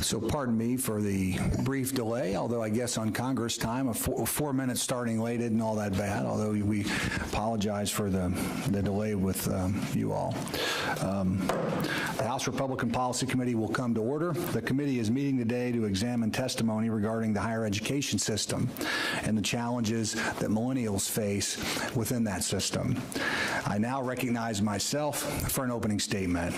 So pardon me for the brief delay, although I guess on Congress time, 4 minutes starting late isn't all that bad, although we apologize for the delay with you all. The House Republican Policy Committee will come to order. The committee is meeting today to examine testimony regarding the higher education system and the challenges that millennials face within that system. I now recognize myself for an opening statement.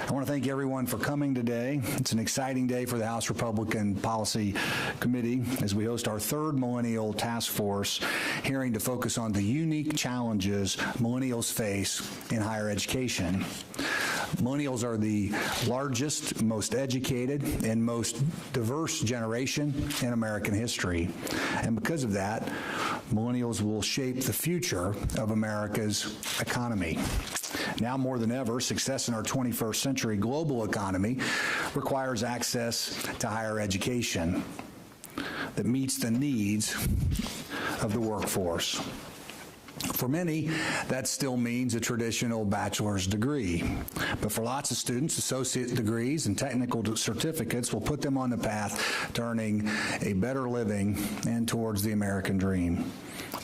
I want to thank everyone for coming today. It's an exciting day for the House Republican Policy Committee as we host our third Millennial Task Force hearing to focus on the unique challenges millennials face in higher education. Millennials are the largest, most educated, and most diverse generation in American history. And because of that, millennials will shape the future of America's economy. Now more than ever, success in our 21st century global economy requires access to higher education that meets the needs of the workforce. For many, that still means a traditional bachelor's degree. But for lots of students, associate degrees and technical certificates will put them on the path to earning a better living and towards the American dream.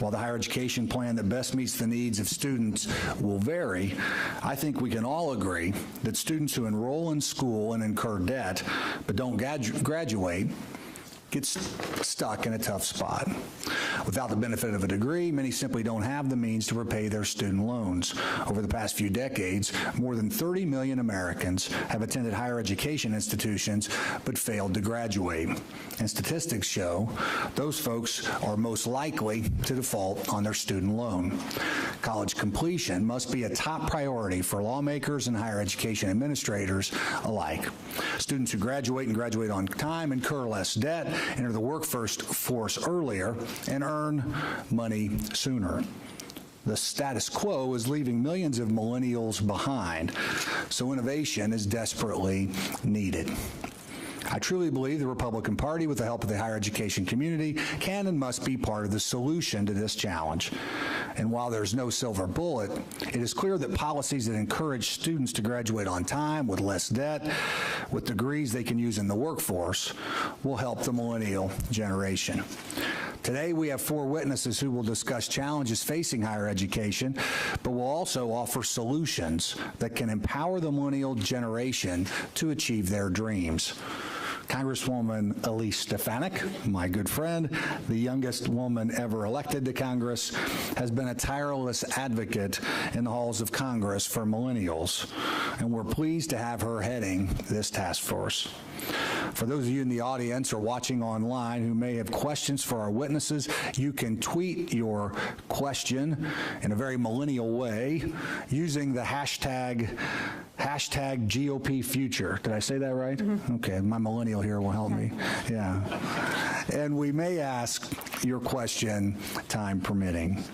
While the higher education plan that best meets the needs of students will vary, I think we can all agree that students who enroll in school and incur debt but don't graduate get stuck in a tough spot. Without the benefit of a degree, many simply don't have the means to repay their student loans. Over the past few decades, more than 30 million Americans have attended higher education institutions but failed to graduate. And statistics show those folks are most likely to default on their student loan. College completion must be a top priority for lawmakers and higher education administrators alike. Students who graduate and graduate on time incur less debt, enter the workforce earlier, and earn money sooner. The status quo is leaving millions of millennials behind, so innovation is desperately needed. I truly believe the Republican Party, with the help of the higher education community, can and must be part of the solution to this challenge. And while there's no silver bullet, it is clear that policies that encourage students to graduate on time with less debt, with degrees they can use in the workforce, will help the millennial generation. Today, we have 4 witnesses who will discuss challenges facing higher education, but will also offer solutions that can empower the millennial generation to achieve their dreams. Congresswoman Elise Stefanik, my good friend, the youngest woman ever elected to Congress, has been a tireless advocate in the halls of Congress for millennials, and we're pleased to have her heading this task force. For those of you in the audience or watching online who may have questions for our witnesses, you can tweet your question in a very millennial way using the hashtag GOP future. Did I say that right? Mm-hmm. Okay, my millennial here will help me. Yeah. And we may ask your question, time permitting.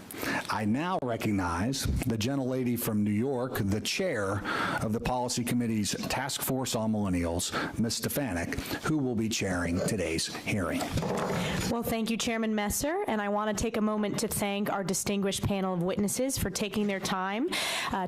I now recognize the gentlelady from New York, the chair of the Policy Committee's Task Force on Millennials, Ms. Stefanik, who will be chairing today's hearing. Well, thank you, Chairman Messer, and I want to take a moment to thank our distinguished panel of witnesses for taking their time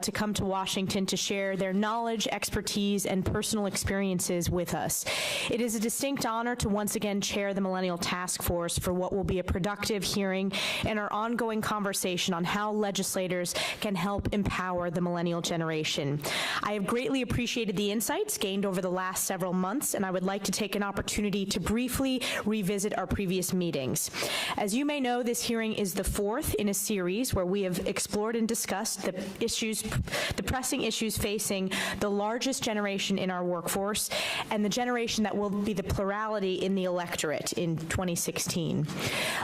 to come to Washington to share their knowledge, expertise, and personal experiences with us. It is a distinct honor to once again chair the Millennial Task Force for what will be a productive hearing and our ongoing conversation on how legislators can help empower the millennial generation. I have greatly appreciated the insights gained over the last several months, and I would like to take an opportunity to briefly revisit our previous meetings. As you may know, this hearing is the 4th in a series where we have explored and discussed the pressing issues facing the largest generation in our workforce and the generation that will be the plurality in the electorate in 2016.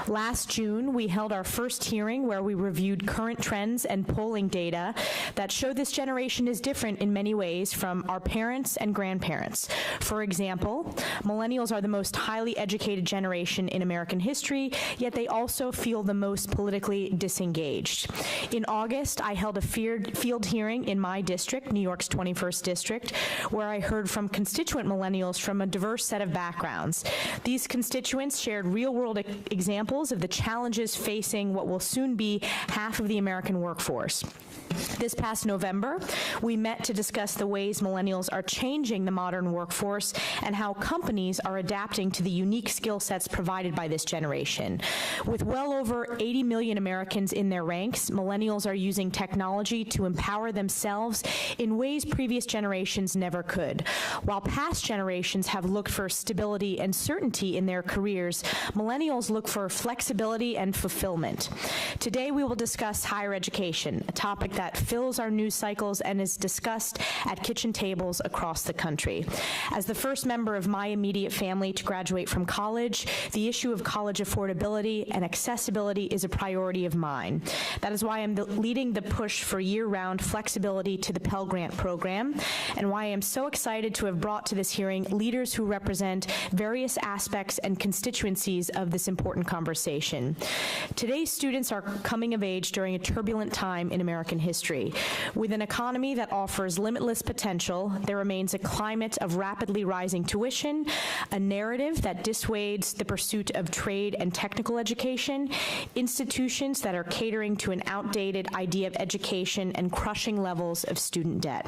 Last June, we held our first hearing where we reviewed current trends and polling data that show this generation is different in many ways from our parents and grandparents. For example, millennials are the most highly educated generation in American history, yet they also feel the most politically disengaged. In August, I held a field hearing in my district, New York's 21st district, where I heard from constituent millennials from a diverse set of backgrounds. These constituents shared real-world examples of the challenges facing what will soon be half of the American workforce. This past November, we met to discuss the ways millennials are changing the modern workforce and how companies are adapting to the unique skill sets provided by this generation. With well over 80 million Americans in their ranks, millennials are using technology to empower themselves in ways previous generations never could. While past generations have looked for stability and certainty in their careers, millennials look for flexibility and fulfillment. Today, we will discuss higher education, a topic that fills our news cycles and is discussed at kitchen tables across the country. As the first member of my immediate family to graduate from college, the issue of college affordability and accessibility is a priority of mine. That is why I'm leading the push for year-round flexibility to the Pell Grant program, and why I am so excited to have brought to this hearing leaders who represent various aspects and constituencies of this important conversation. Today's students are coming of age during a turbulent time in American history. With an economy that offers limitless potential, there remains a climate of rapidly rising tuition, a narrative that dissuades the pursuit of trade and technical education, institutions that are catering to an outdated idea of education, and crushing levels of student debt.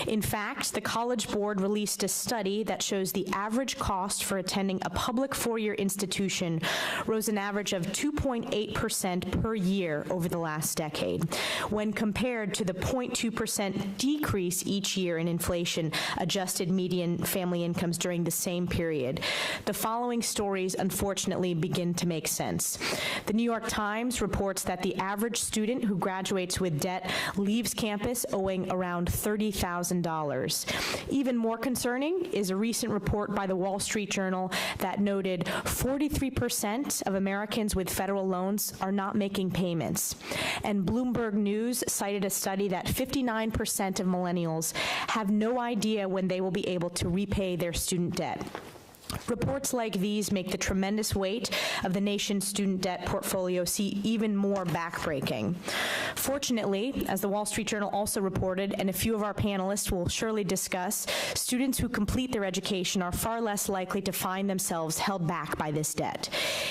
In fact, the College Board released a study that shows the average cost for attending a public four-year institution rose an average of 2.8% per year over the last decade, when compared to the 0.2% decrease each year in inflation-adjusted median family incomes during the same period. The following stories, unfortunately, begin to make sense. The New York Times reports that the average student who graduates with debt leaves campus owing around $30,000. Even more concerning is a recent report by the Wall Street Journal that noted 43% of Americans with federal loans are not making payments. And Bloomberg News cited a study that 59% of millennials have no idea when they will be able to repay their student debt. Reports like these make the tremendous weight of the nation's student debt portfolio seem even more backbreaking. Fortunately, as the Wall Street Journal also reported, and a few of our panelists will surely discuss, students who complete their education are far less likely to find themselves held back by this debt.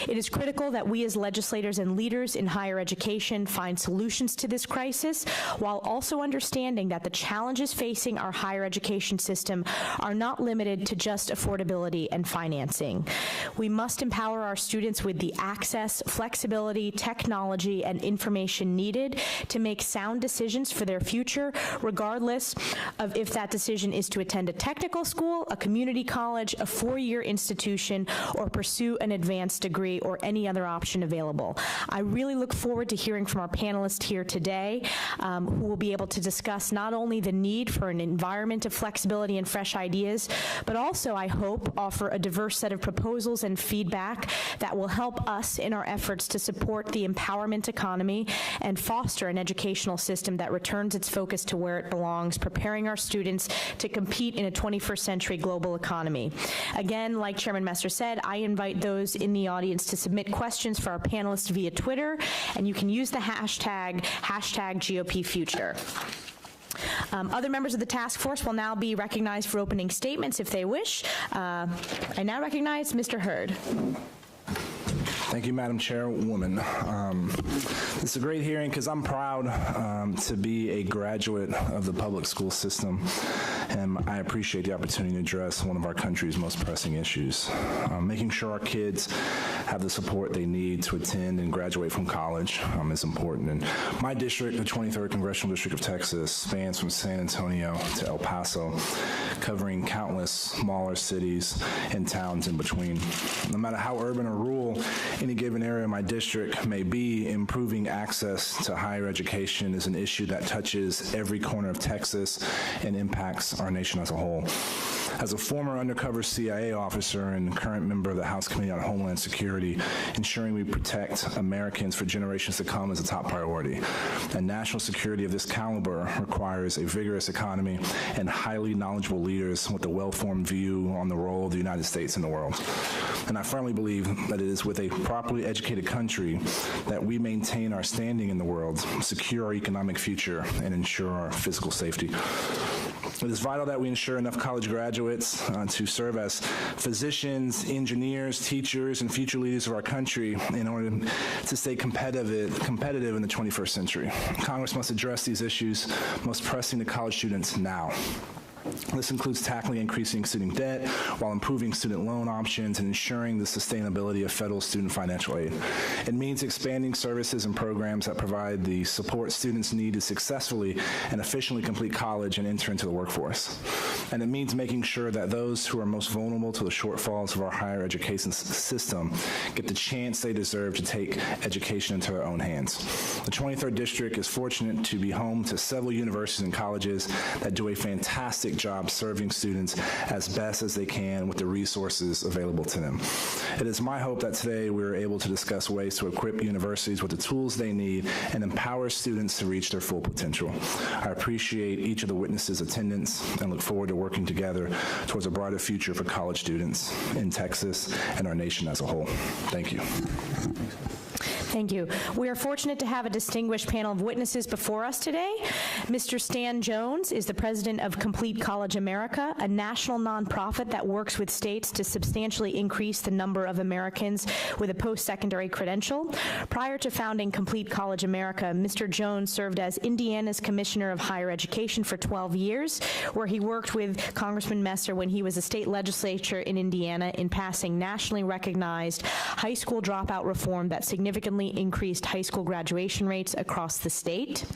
It is critical that we as legislators and leaders in higher education find solutions to this crisis, while also understanding that the challenges facing our higher education system are not limited to just affordability and financing. We must empower our students with the access, flexibility, technology, and information needed to make sound decisions for their future, regardless of if that decision is to attend a technical school, a community college, a four-year institution, or pursue an advanced degree or any other option available. I really look forward to hearing from our panelists here today, who will be able to discuss not only the need for an environment of flexibility and fresh ideas, but also, I hope, offer a diverse set of proposals and feedback that will help us in our efforts to support the empowerment economy and foster an educational system that returns its focus to where it belongs, preparing our students to compete in a 21st century global economy. Again, like Chairman Messer said, I invite those in the audience to submit questions for our panelists via Twitter, and you can use the hashtag GOPFuture. Other members of the task force will now be recognized for opening statements if they wish. I now recognize Mr. Hurd. Thank you, Madam Chairwoman. This is a great hearing because I'm proud to be a graduate of the public school system, and I appreciate the opportunity to address one of our country's most pressing issues. Making sure our kids have the support they need to attend and graduate from college is important. And my district, the 23rd Congressional District of Texas, spans from San Antonio to El Paso, covering countless smaller cities and towns in between. No matter how urban or rural any given area of my district may be, improving access to higher education is an issue that touches every corner of Texas and impacts our nation as a whole. As a former undercover CIA officer and current member of the House Committee on Homeland Security, ensuring we protect Americans for generations to come is a top priority. And national security of this caliber requires a vigorous economy and highly knowledgeable leaders with a well-formed view on the role of the United States in the world. And I firmly believe that it is with a properly educated country that we maintain our standing in the world, secure our economic future, and ensure our physical safety. It is vital that we ensure enough college graduates to serve as physicians, engineers, teachers, and future leaders of our country in order to stay competitive in the 21st century. Congress must address these issues most pressing to college students now. This includes tackling increasing student debt while improving student loan options and ensuring the sustainability of federal student financial aid. It means expanding services and programs that provide the support students need to successfully and efficiently complete college and enter into the workforce. And it means making sure that those who are most vulnerable to the shortfalls of our higher education system get the chance they deserve to take education into their own hands. The 23rd District is fortunate to be home to several universities and colleges that do a fantastic job serving students as best as they can with the resources available to them. It is my hope that today we are able to discuss ways to equip universities with the tools they need and empower students to reach their full potential. I appreciate each of the witnesses' attendance and look forward to working together towards a brighter future for college students in Texas and our nation as a whole. Thank you. Thank you. We are fortunate to have a distinguished panel of witnesses before us today. Mr. Stan Jones is the president of Complete College America, a national nonprofit that works with states to substantially increase the number of Americans with a post-secondary credential. Prior to founding Complete College America, Mr. Jones served as Indiana's Commissioner of Higher Education for 12 years, where he worked with Congressman Messer when he was a state legislature in Indiana in passing nationally recognized high school dropout reform that significantly increased high school graduation rates across the state.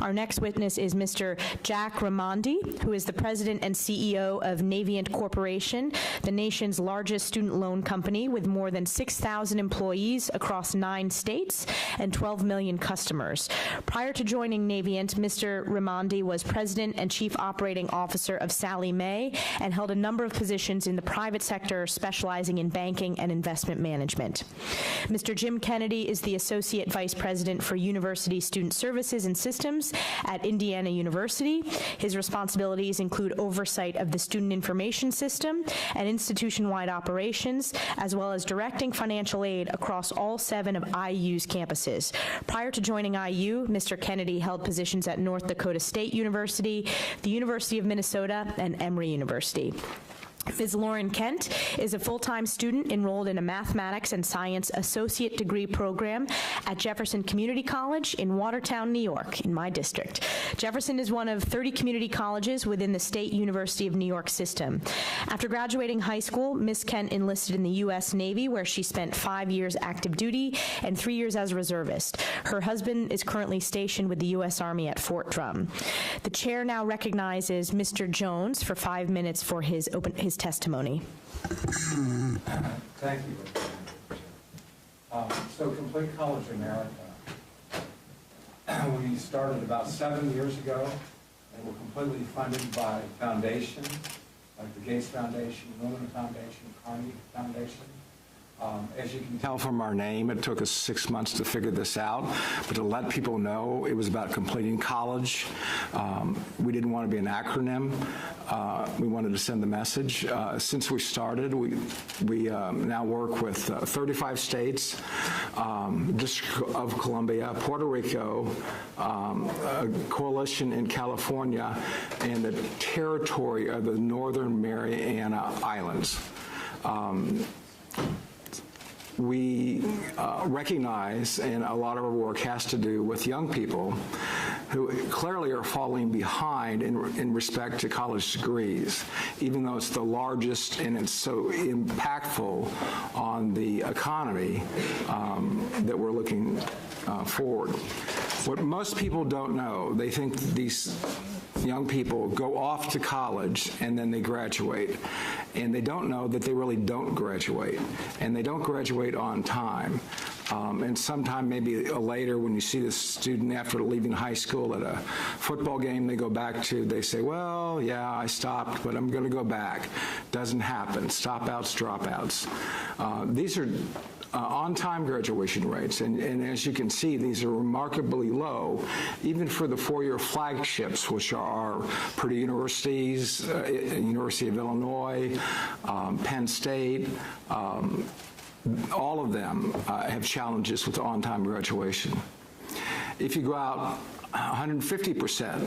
Our next witness is Mr. Jack Raimondi, who is the president and CEO of Navient Corporation, the nation's largest student loan company with more than 6,000 employees across 9 states and 12 million customers. Prior to joining Navient, Mr. Raimondi was president and chief operating officer of Sallie Mae and held a number of positions in the private sector specializing in banking and investment management. Mr. Jim Kennedy is the Associate Vice President for University Student Services and Systems at Indiana University. His responsibilities include oversight of the student information system and institution-wide operations, as well as directing financial aid across all 7 of IU's campuses. Prior to joining IU, Mr. Kennedy held positions at North Dakota State University, the University of Minnesota, and Emory University. Ms. Lauren Kent is a full-time student enrolled in a mathematics and science associate degree program at Jefferson Community College in Watertown, New York, in my district. Jefferson is one of 30 community colleges within the State University of New York system. After graduating high school, Ms. Kent enlisted in the U.S. Navy, where she spent 5 years active duty and 3 years as a reservist. Her husband is currently stationed with the U.S. Army at Fort Drum. The chair now recognizes Mr. Jones for 5 minutes for his testimony. Thank you. So Complete College America, we started about 7 years ago, and we're completely funded by foundations, like the Gates Foundation, Lumen Foundation, Carnegie Foundation. As you can tell from our name, it took us 6 months to figure this out, but to let people know it was about completing college. We didn't want to be an acronym. We wanted to send the message. Since we started, we now work with 35 states, District of Columbia, Puerto Rico, a coalition in California, and the territory of the Northern Mariana Islands. We recognize, and a lot of our work has to do with young people who clearly are falling behind in respect to college degrees, even though it's the largest and it's so impactful on the economy that we're looking forward. What most people don't know, they think these young people go off to college and then they graduate. And they don't know that they really don't graduate. And they don't graduate on time. And sometime maybe later when you see this student after leaving high school at a football game they go back to, they say, well, yeah, I stopped, but I'm going to go back. Doesn't happen. Stop-outs, dropouts. These are on-time graduation rates, and as you can see, these are remarkably low, even for the 4-year flagships, which are Purdue Universities, University of Illinois, Penn State. All of them have challenges with on-time graduation. If you go out 150%,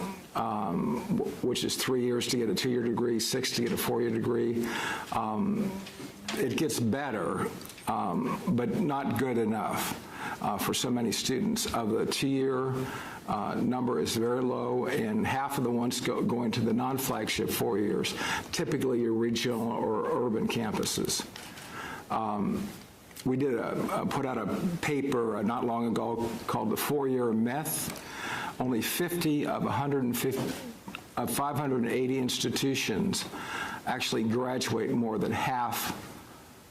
which is 3 years to get a 2-year degree, 6 to get a 4-year degree. It gets better, but not good enough for so many students. Of the 2-year number is very low, and half of the ones going to the non-flagship 4 years, typically your regional or urban campuses. We put out a paper not long ago called The 4-Year Myth. Only 50 of 580 institutions actually graduate more than half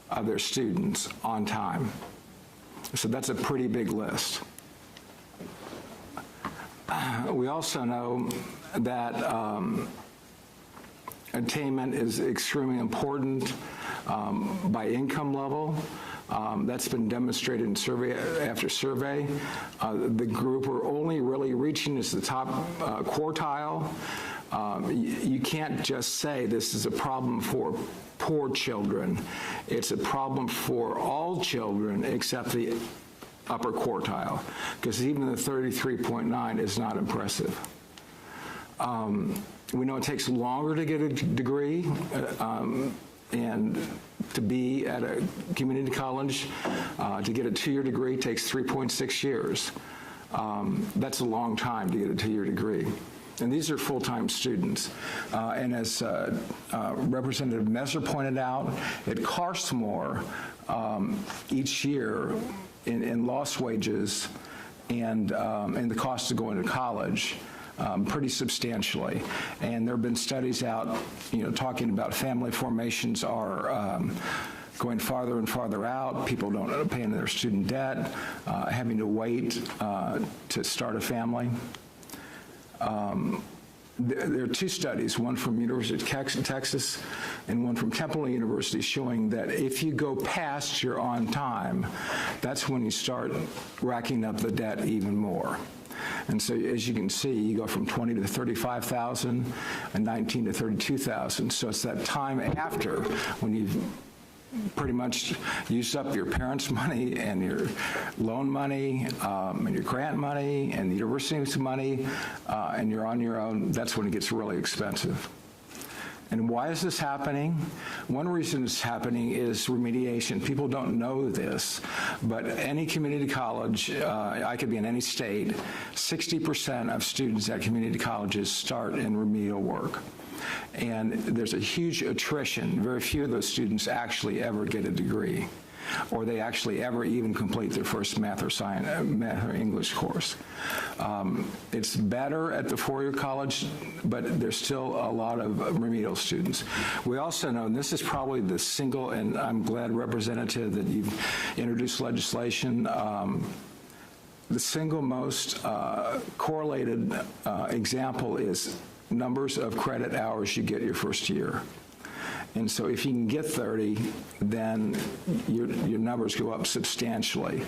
of their students on time. So that's a pretty big list. We also know that attainment is extremely important by income level. That's been demonstrated in survey after survey. The group we're only really reaching is the top quartile. You can't just say this is a problem for poor children. It's a problem for all children except the upper quartile, because even the 33.9 is not impressive. We know it takes longer to get a degree, and to be at a community college, to get a 2-year degree takes 3.6 years. That's a long time to get a 2-year degree. And these are full-time students. And as Representative Messer pointed out, it costs more each year in lost wages and the cost of going to college. Pretty substantially. And there have been studies out, talking about family formations are going farther and farther out. People don't pay into their student debt, having to wait to start a family. There are 2 studies, one from University of Texas and one from Temple University, showing that if you go past your on time, that's when you start racking up the debt even more. And so, as you can see, you go from 20 to 35,000 and 19 to 32,000. So it's that time after when you've pretty much used up your parents' money and your loan money and your grant money and the university's money, and you're on your own. That's when it gets really expensive. And why is this happening? One reason it's happening is remediation. People don't know this, but any community college, I could be in any state, 60% of students at community colleges start in remedial work. And there's a huge attrition. Very few of those students actually ever get a degree, or they actually ever even complete their first math or science, math or English course. It's better at the 4-year college, but there's still a lot of remedial students. We also know, and this is probably the single, and I'm glad, Representative, that you've introduced legislation, the single most correlated example is numbers of credit hours you get your first year. And so if you can get 30, then your numbers go up substantially.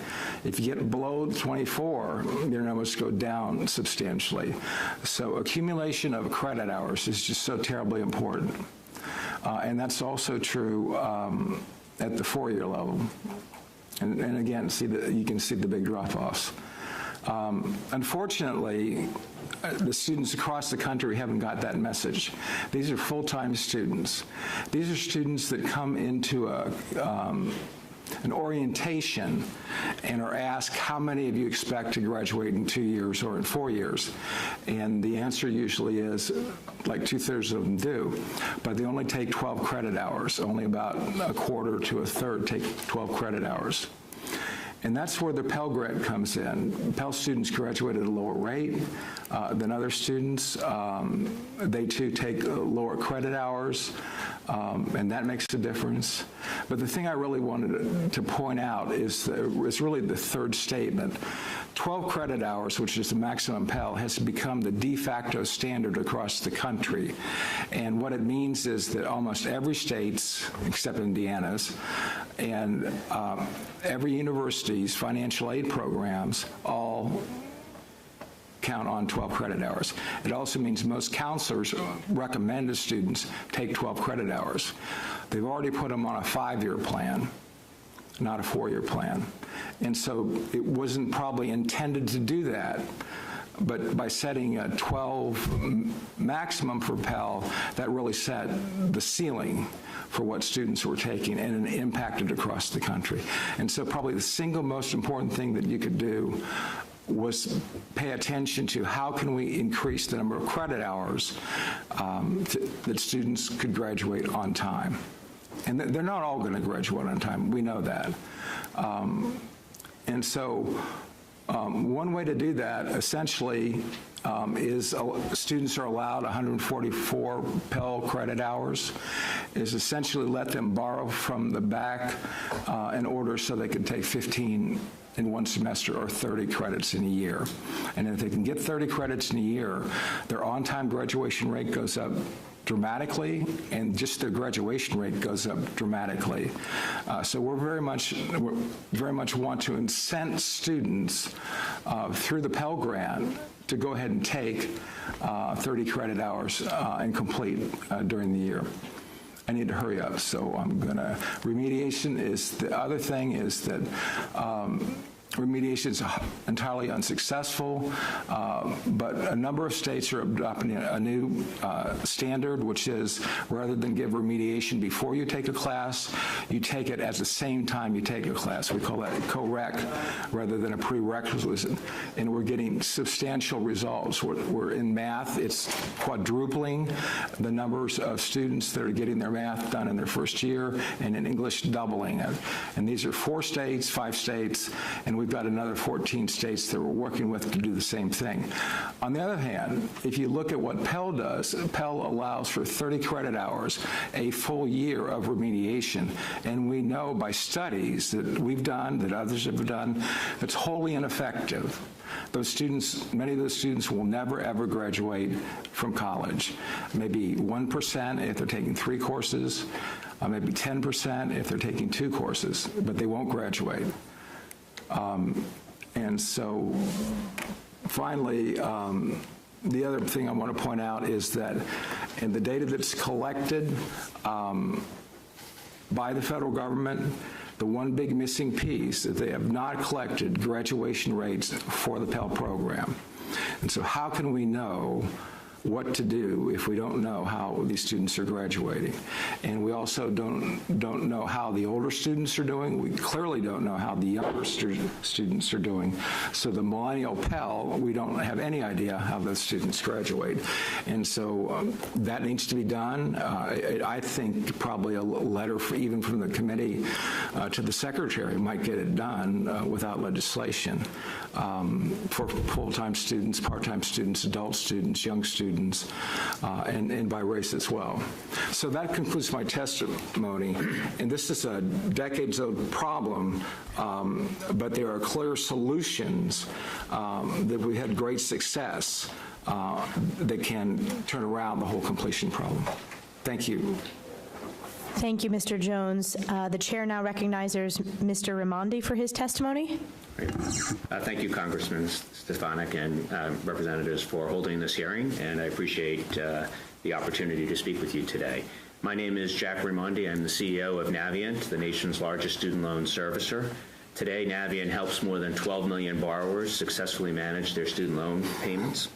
If you get below 24, your numbers go down substantially. So accumulation of credit hours is just so terribly important. And that's also true at the 4-year level. And again, you can see the big drop-offs. Unfortunately, the students across the country haven't got that message. These are full-time students. These are students that come into an orientation and are asked, how many of you expect to graduate in 2 years or in 4 years? And the answer usually is, like 2/3 of them do, but they only take 12 credit hours. Only about a quarter to a third take 12 credit hours. And that's where the Pell Grant comes in. Pell students graduate at a lower rate than other students. They too take lower credit hours, and that makes a difference. But the thing I really wanted to point out is really the third statement. 12 credit hours, which is the maximum Pell, has become the de facto standard across the country. And what it means is that almost every state, except Indiana's, and every university's financial aid programs all count on 12 credit hours. It also means most counselors recommend to students take 12 credit hours. They've already put them on a 5-year plan, not a 4-year plan. And so it wasn't probably intended to do that, but by setting a 12 maximum for Pell, that really set the ceiling for what students were taking, and it impacted across the country. And so probably the single most important thing that you could do was pay attention to how can we increase the number of credit hours that students could graduate on time. And they're not all going to graduate on time. We know that. And so one way to do that, essentially, is students are allowed 144 Pell credit hours, is essentially let them borrow from the back in order so they can take 15 in one semester or 30 credits in a year. And if they can get 30 credits in a year, their on-time graduation rate goes up dramatically, and just their graduation rate goes up dramatically. So we very much want to incent students through the Pell Grant to go ahead and take 30 credit hours and complete during the year. I need to hurry up, so I'm gonna, remediation is, the other thing is that remediation is entirely unsuccessful, but a number of states are adopting a new standard, which is rather than give remediation before you take a class, you take it at the same time you take a class. We call that a co-rec rather than a prerequisite, and we're getting substantial results. We're in math, it's quadrupling the numbers of students that are getting their math done in their first year, and in English, doubling it. And these are 4 states, 5 states, and we've got another 14 states that we're working with to do the same thing. On the other hand, if you look at what Pell does, Pell allows for 30 credit hours, a full year of remediation. And we know by studies that we've done, that others have done, it's wholly ineffective. Those students, many of those students will never ever graduate from college. Maybe 1% if they're taking 3 courses, maybe 10% if they're taking 2 courses, but they won't graduate. And so finally, the other thing I want to point out is that in the data that's collected by the federal government, the one big missing piece is they have not collected graduation rates for the Pell program. And so how can we know what to do if we don't know how these students are graduating? And we also don't know how the older students are doing. We clearly don't know how the younger students are doing. So the Millennial Pell, we don't have any idea how those students graduate. And so that needs to be done. I think probably a letter even from the committee to the secretary might get it done without legislation for full-time students, part-time students, adult students, young students, and by race as well. So that concludes my testimony. And this is a decades-old problem, but there are clear solutions that we had great success that can turn around the whole completion problem. Thank you. Thank you, Mr. Jones. The chair now recognizes Mr. Raimondi for his testimony. Thank you, Congressman Stefanik and representatives, for holding this hearing, and I appreciate the opportunity to speak with you today. My name is Jack Raimondi. I'm the CEO of Navient, the nation's largest student loan servicer. Today, Navient helps more than 12 million borrowers successfully manage their student loan payments.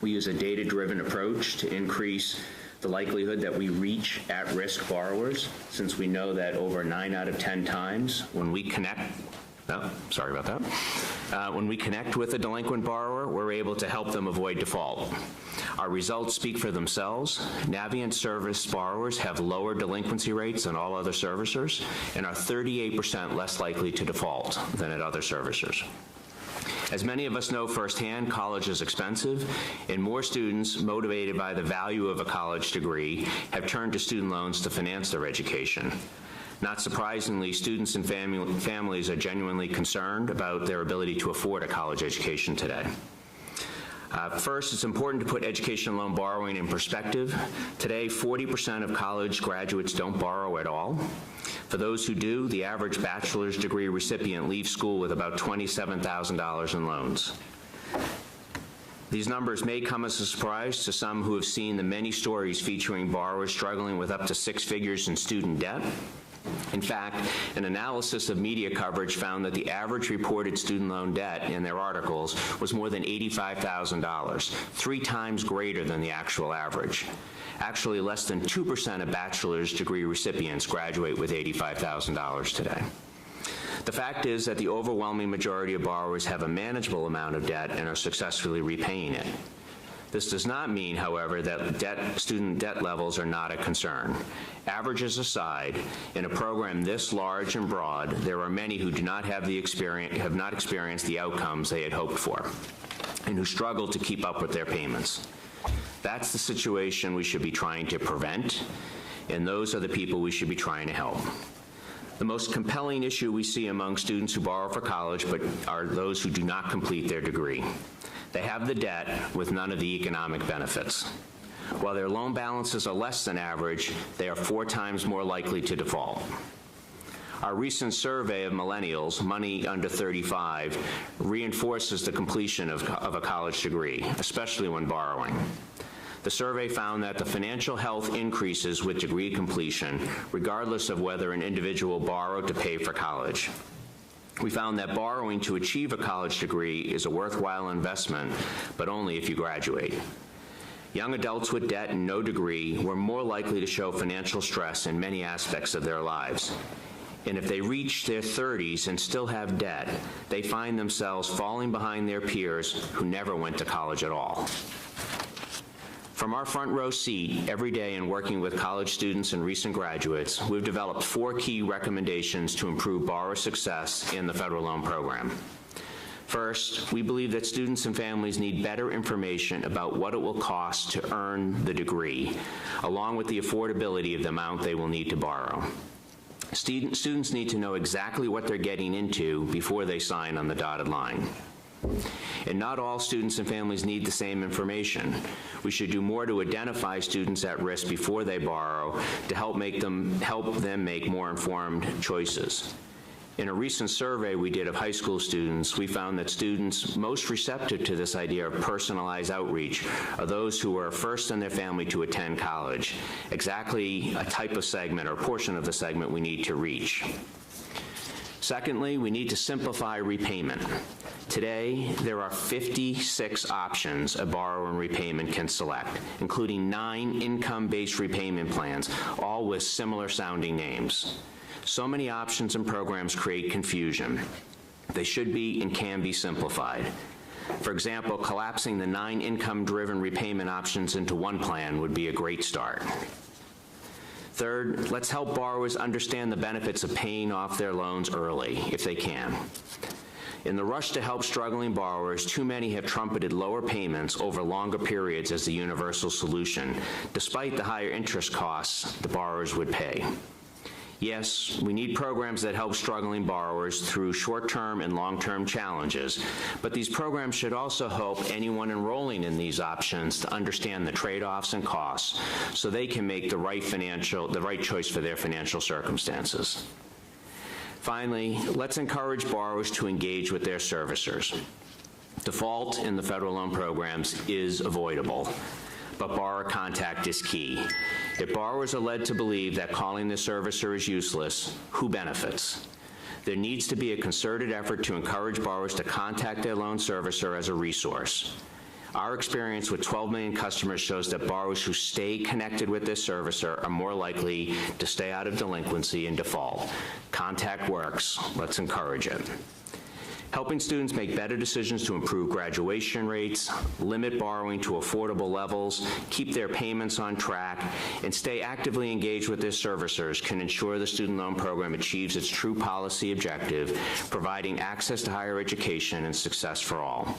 We use a data-driven approach to increase the likelihood that we reach at-risk borrowers, since we know that over 9 out of 10 times when we connect when we connect with a delinquent borrower, we're able to help them avoid default. Our results speak for themselves. Navient service borrowers have lower delinquency rates than all other servicers and are 38% less likely to default than at other servicers. As many of us know firsthand, college is expensive, and more students motivated by the value of a college degree have turned to student loans to finance their education. Not surprisingly, students and families are genuinely concerned about their ability to afford a college education today. First, it's important to put education loan borrowing in perspective. Today, 40% of college graduates don't borrow at all. For those who do, the average bachelor's degree recipient leaves school with about $27,000 in loans. These numbers may come as a surprise to some who have seen the many stories featuring borrowers struggling with up to 6 figures in student debt. In fact, an analysis of media coverage found that the average reported student loan debt in their articles was more than $85,000, 3 times greater than the actual average. Actually, less than 2% of bachelor's degree recipients graduate with $85,000 today. The fact is that the overwhelming majority of borrowers have a manageable amount of debt and are successfully repaying it. This does not mean, however, that student debt levels are not a concern. Averages aside, in a program this large and broad, there are many who do not have not experienced the outcomes they had hoped for, and who struggle to keep up with their payments. That's the situation we should be trying to prevent, and those are the people we should be trying to help. The most compelling issue we see among students who borrow for college but are those who do not complete their degree. They have the debt with none of the economic benefits. While their loan balances are less than average, they are 4 times more likely to default. Our recent survey of millennials, money under 35, reinforces the completion of a college degree, especially when borrowing. The survey found that the financial health increases with degree completion, regardless of whether an individual borrowed to pay for college. We found that borrowing to achieve a college degree is a worthwhile investment, but only if you graduate. Young adults with debt and no degree were more likely to show financial stress in many aspects of their lives. And if they reach their 30s and still have debt, they find themselves falling behind their peers who never went to college at all. From our front row seat every day in working with college students and recent graduates, we've developed 4 key recommendations to improve borrower success in the federal loan program. First, we believe that students and families need better information about what it will cost to earn the degree, along with the affordability of the amount they will need to borrow. Students need to know exactly what they're getting into before they sign on the dotted line. And not all students and families need the same information. We should do more to identify students at risk before they borrow to help them make more informed choices. In a recent survey we did of high school students, we found that students most receptive to this idea of personalized outreach are those who are first in their family to attend college, exactly a type of segment or portion of the segment we need to reach. Secondly, we need to simplify repayment. Today, there are 56 options a borrower in repayment can select, including 9 income-based repayment plans, all with similar sounding names. So many options and programs create confusion. They should be and can be simplified. For example, collapsing the 9 income-driven repayment options into one plan would be a great start. Third, let's help borrowers understand the benefits of paying off their loans early, if they can. In the rush to help struggling borrowers, too many have trumpeted lower payments over longer periods as the universal solution, despite the higher interest costs the borrowers would pay. Yes, we need programs that help struggling borrowers through short-term and long-term challenges, but these programs should also help anyone enrolling in these options to understand the trade-offs and costs so they can make the right choice for their financial circumstances. Finally, let's encourage borrowers to engage with their servicers. Default in the federal loan programs is avoidable, but borrower contact is key. If borrowers are led to believe that calling the servicer is useless, who benefits? There needs to be a concerted effort to encourage borrowers to contact their loan servicer as a resource. Our experience with 12 million customers shows that borrowers who stay connected with their servicer are more likely to stay out of delinquency and default. Contact works. Let's encourage it. Helping students make better decisions to improve graduation rates, limit borrowing to affordable levels, keep their payments on track, and stay actively engaged with their servicers can ensure the student loan program achieves its true policy objective, providing access to higher education and success for all.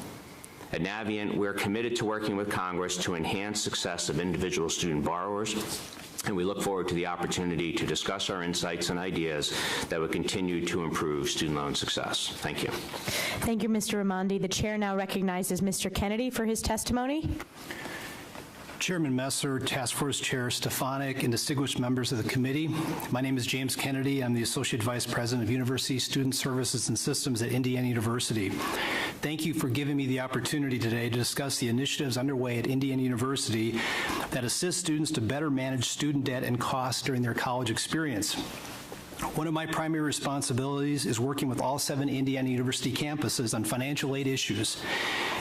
At Navient, we're committed to working with Congress to enhance success of individual student borrowers, and we look forward to the opportunity to discuss our insights and ideas that would continue to improve student loan success. Thank you. Thank you, Mr. Raimondi. The chair now recognizes Mr. Kennedy for his testimony. Chairman Messer, Task Force Chair Stefanik, and distinguished members of the committee. My name is James Kennedy. I'm the Associate Vice President of University Student Services and Systems at Indiana University. Thank you for giving me the opportunity today to discuss the initiatives underway at Indiana University that assist students to better manage student debt and costs during their college experience. One of my primary responsibilities is working with all 7 Indiana University campuses on financial aid issues.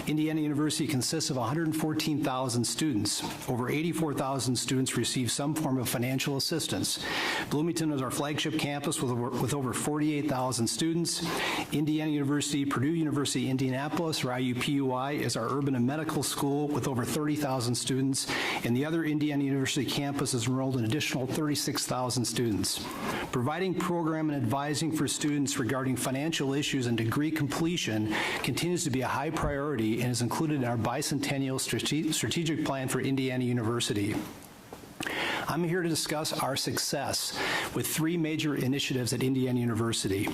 Indiana University consists of 114,000 students. Over 84,000 students receive some form of financial assistance. Bloomington is our flagship campus with over 48,000 students. Indiana University, Purdue University, Indianapolis, or IUPUI, is our urban and medical school with over 30,000 students, and the other Indiana University campus has enrolled an additional 36,000 students. Providing program and advising for students regarding financial issues and degree completion continues to be a high priority and is included in our bicentennial strategic plan for Indiana University. I'm here to discuss our success with 3 major initiatives at Indiana University.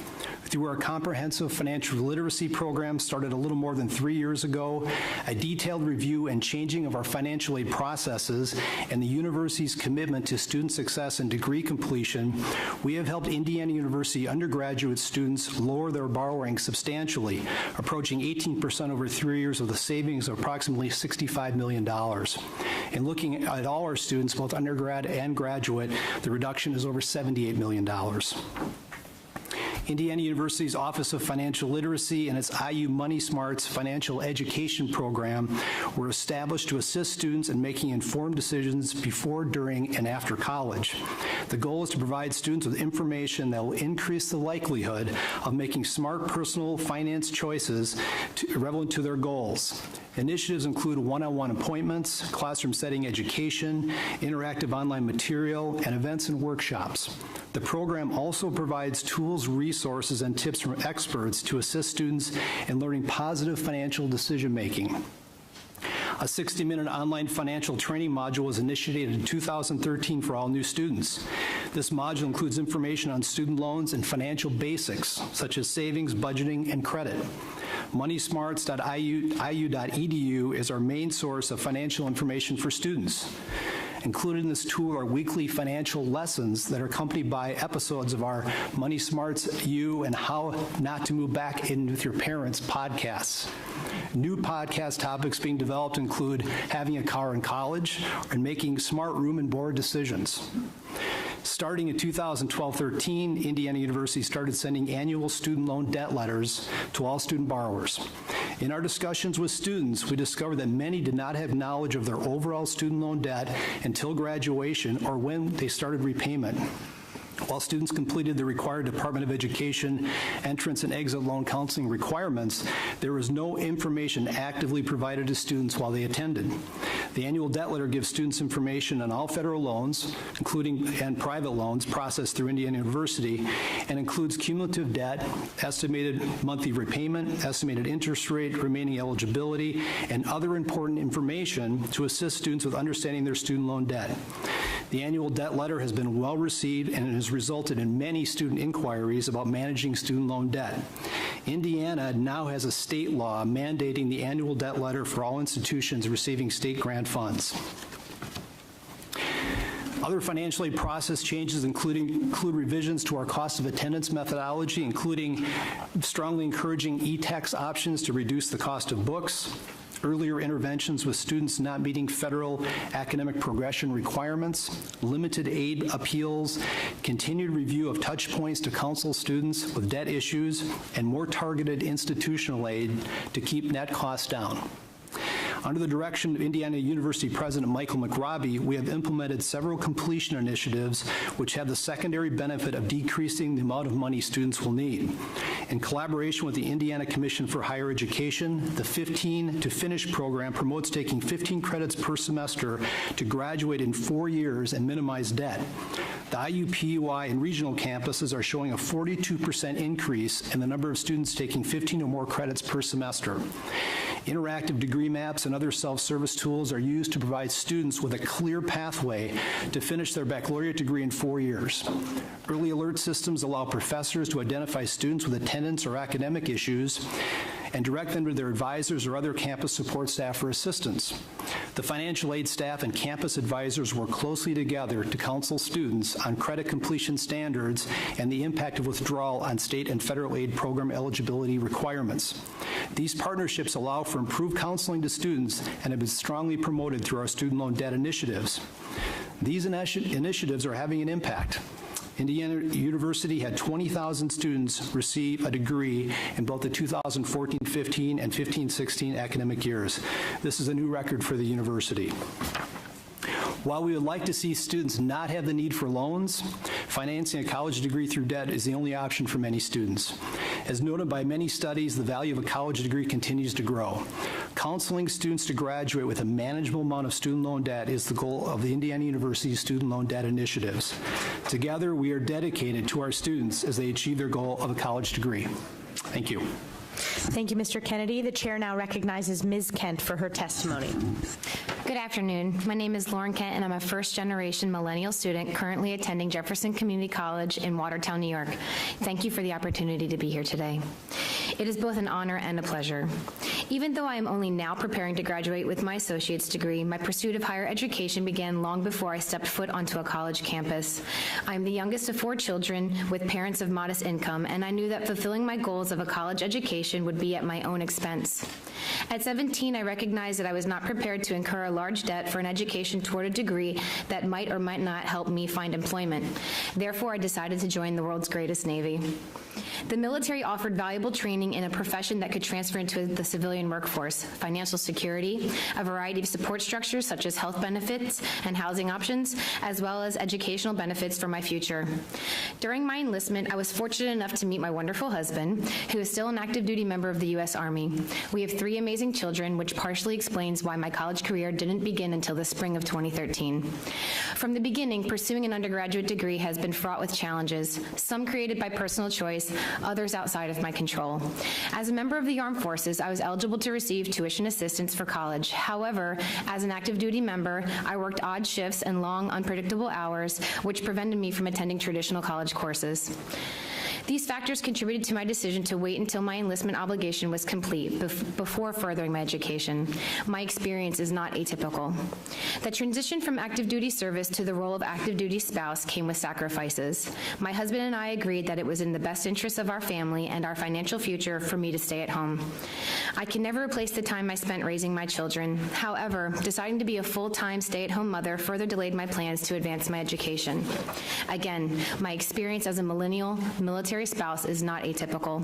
Through our comprehensive financial literacy program started a little more than 3 years ago, a detailed review and changing of our financial aid processes, and the university's commitment to student success and degree completion, we have helped Indiana University undergraduate students lower their borrowing substantially, approaching 18% over 3 years with a savings of approximately $65 million. And looking at all our students, both undergrad and graduate, the reduction is over $78 million. Indiana University's Office of Financial Literacy and its IU Money Smarts financial education program were established to assist students in making informed decisions before, during, and after college. The goal is to provide students with information that will increase the likelihood of making smart personal finance choices relevant to their goals. Initiatives include one-on-one appointments, classroom setting education, interactive online material, and events and workshops. The program also provides tools, resources, and tips from experts to assist students in learning positive financial decision-making. A 60-minute online financial training module was initiated in 2013 for all new students. This module includes information on student loans and financial basics, such as savings, budgeting, and credit. moneysmarts.iu.edu is our main source of financial information for students. Included in this tool are weekly financial lessons that are accompanied by episodes of our Money Smarts U and How Not to Move Back In With Your Parents podcasts. New podcast topics being developed include having a car in college and making smart room and board decisions. Starting in 2012-13, Indiana University started sending annual student loan debt letters to all student borrowers. In our discussions with students, we discovered that many did not have knowledge of their overall student loan debt until graduation or when they started repayment. While students completed the required Department of Education entrance and exit loan counseling requirements, there was no information actively provided to students while they attended. The annual debt letter gives students information on all federal loans, including and private loans processed through Indiana University, and includes cumulative debt, estimated monthly repayment, estimated interest rate, remaining eligibility, and other important information to assist students with understanding their student loan debt. The annual debt letter has been well received and it has resulted in many student inquiries about managing student loan debt. Indiana now has a state law mandating the annual debt letter for all institutions receiving state grant funds. Other financial aid process changes include revisions to our cost of attendance methodology, including strongly encouraging e-text options to reduce the cost of books, earlier interventions with students not meeting federal academic progression requirements, limited aid appeals, continued review of touch points to counsel students with debt issues, and more targeted institutional aid to keep net costs down. Under the direction of Indiana University President Michael McRobbie, we have implemented several completion initiatives which have the secondary benefit of decreasing the amount of money students will need. In collaboration with the Indiana Commission for Higher Education, the 15 to Finish program promotes taking 15 credits per semester to graduate in 4 years and minimize debt. The IUPUI and regional campuses are showing a 42% increase in the number of students taking 15 or more credits per semester. Interactive degree maps and other self-service tools are used to provide students with a clear pathway to finish their baccalaureate degree in 4 years. Early alert systems allow professors to identify students with attendance or academic issues and direct them to their advisors or other campus support staff for assistance. The financial aid staff and campus advisors work closely together to counsel students on credit completion standards and the impact of withdrawal on state and federal aid program eligibility requirements. These partnerships allow for improved counseling to students and have been strongly promoted through our student loan debt initiatives. These initiatives are having an impact. Indiana University had 20,000 students receive a degree in both the 2014-15 and 15-16 academic years. This is a new record for the university. While we would like to see students not have the need for loans, financing a college degree through debt is the only option for many students. As noted by many studies, the value of a college degree continues to grow. Counseling students to graduate with a manageable amount of student loan debt is the goal of the Indiana University Student Loan Debt Initiatives. Together, we are dedicated to our students as they achieve their goal of a college degree. Thank you. Thank you, Mr. Kennedy. The chair now recognizes Ms. Kent for her testimony. Good afternoon. My name is Lauren Kent, and I'm a first-generation millennial student currently attending Jefferson Community College in Watertown, New York. Thank you for the opportunity to be here today. It is both an honor and a pleasure. Even though I am only now preparing to graduate with my associate's degree, my pursuit of higher education began long before I stepped foot onto a college campus. I am the youngest of 4 children with parents of modest income, and I knew that fulfilling my goals of a college education would be at my own expense. At 17, I recognized that I was not prepared to incur a large debt for an education toward a degree that might or might not help me find employment. Therefore, I decided to join the world's greatest Navy. The military offered valuable training in a profession that could transfer into the civilian workforce, financial security, a variety of support structures such as health benefits and housing options, as well as educational benefits for my future. During my enlistment, I was fortunate enough to meet my wonderful husband, who is still an active duty member of the U.S. Army. We have 3 amazing children, which partially explains why my college career didn't begin until the spring of 2013. From the beginning, pursuing an undergraduate degree has been fraught with challenges, some created by personal choice, others outside of my control. As a member of the Armed Forces, I was eligible to receive tuition assistance for college. However, as an active duty member, I worked odd shifts and long, unpredictable hours, which prevented me from attending traditional college courses. These factors contributed to my decision to wait until my enlistment obligation was complete before furthering my education. My experience is not atypical. The transition from active duty service to the role of active duty spouse came with sacrifices. My husband and I agreed that it was in the best interest of our family and our financial future for me to stay at home. I can never replace the time I spent raising my children. However, deciding to be a full-time stay-at-home mother further delayed my plans to advance my education. Again, my experience as a millennial military spouse is not atypical.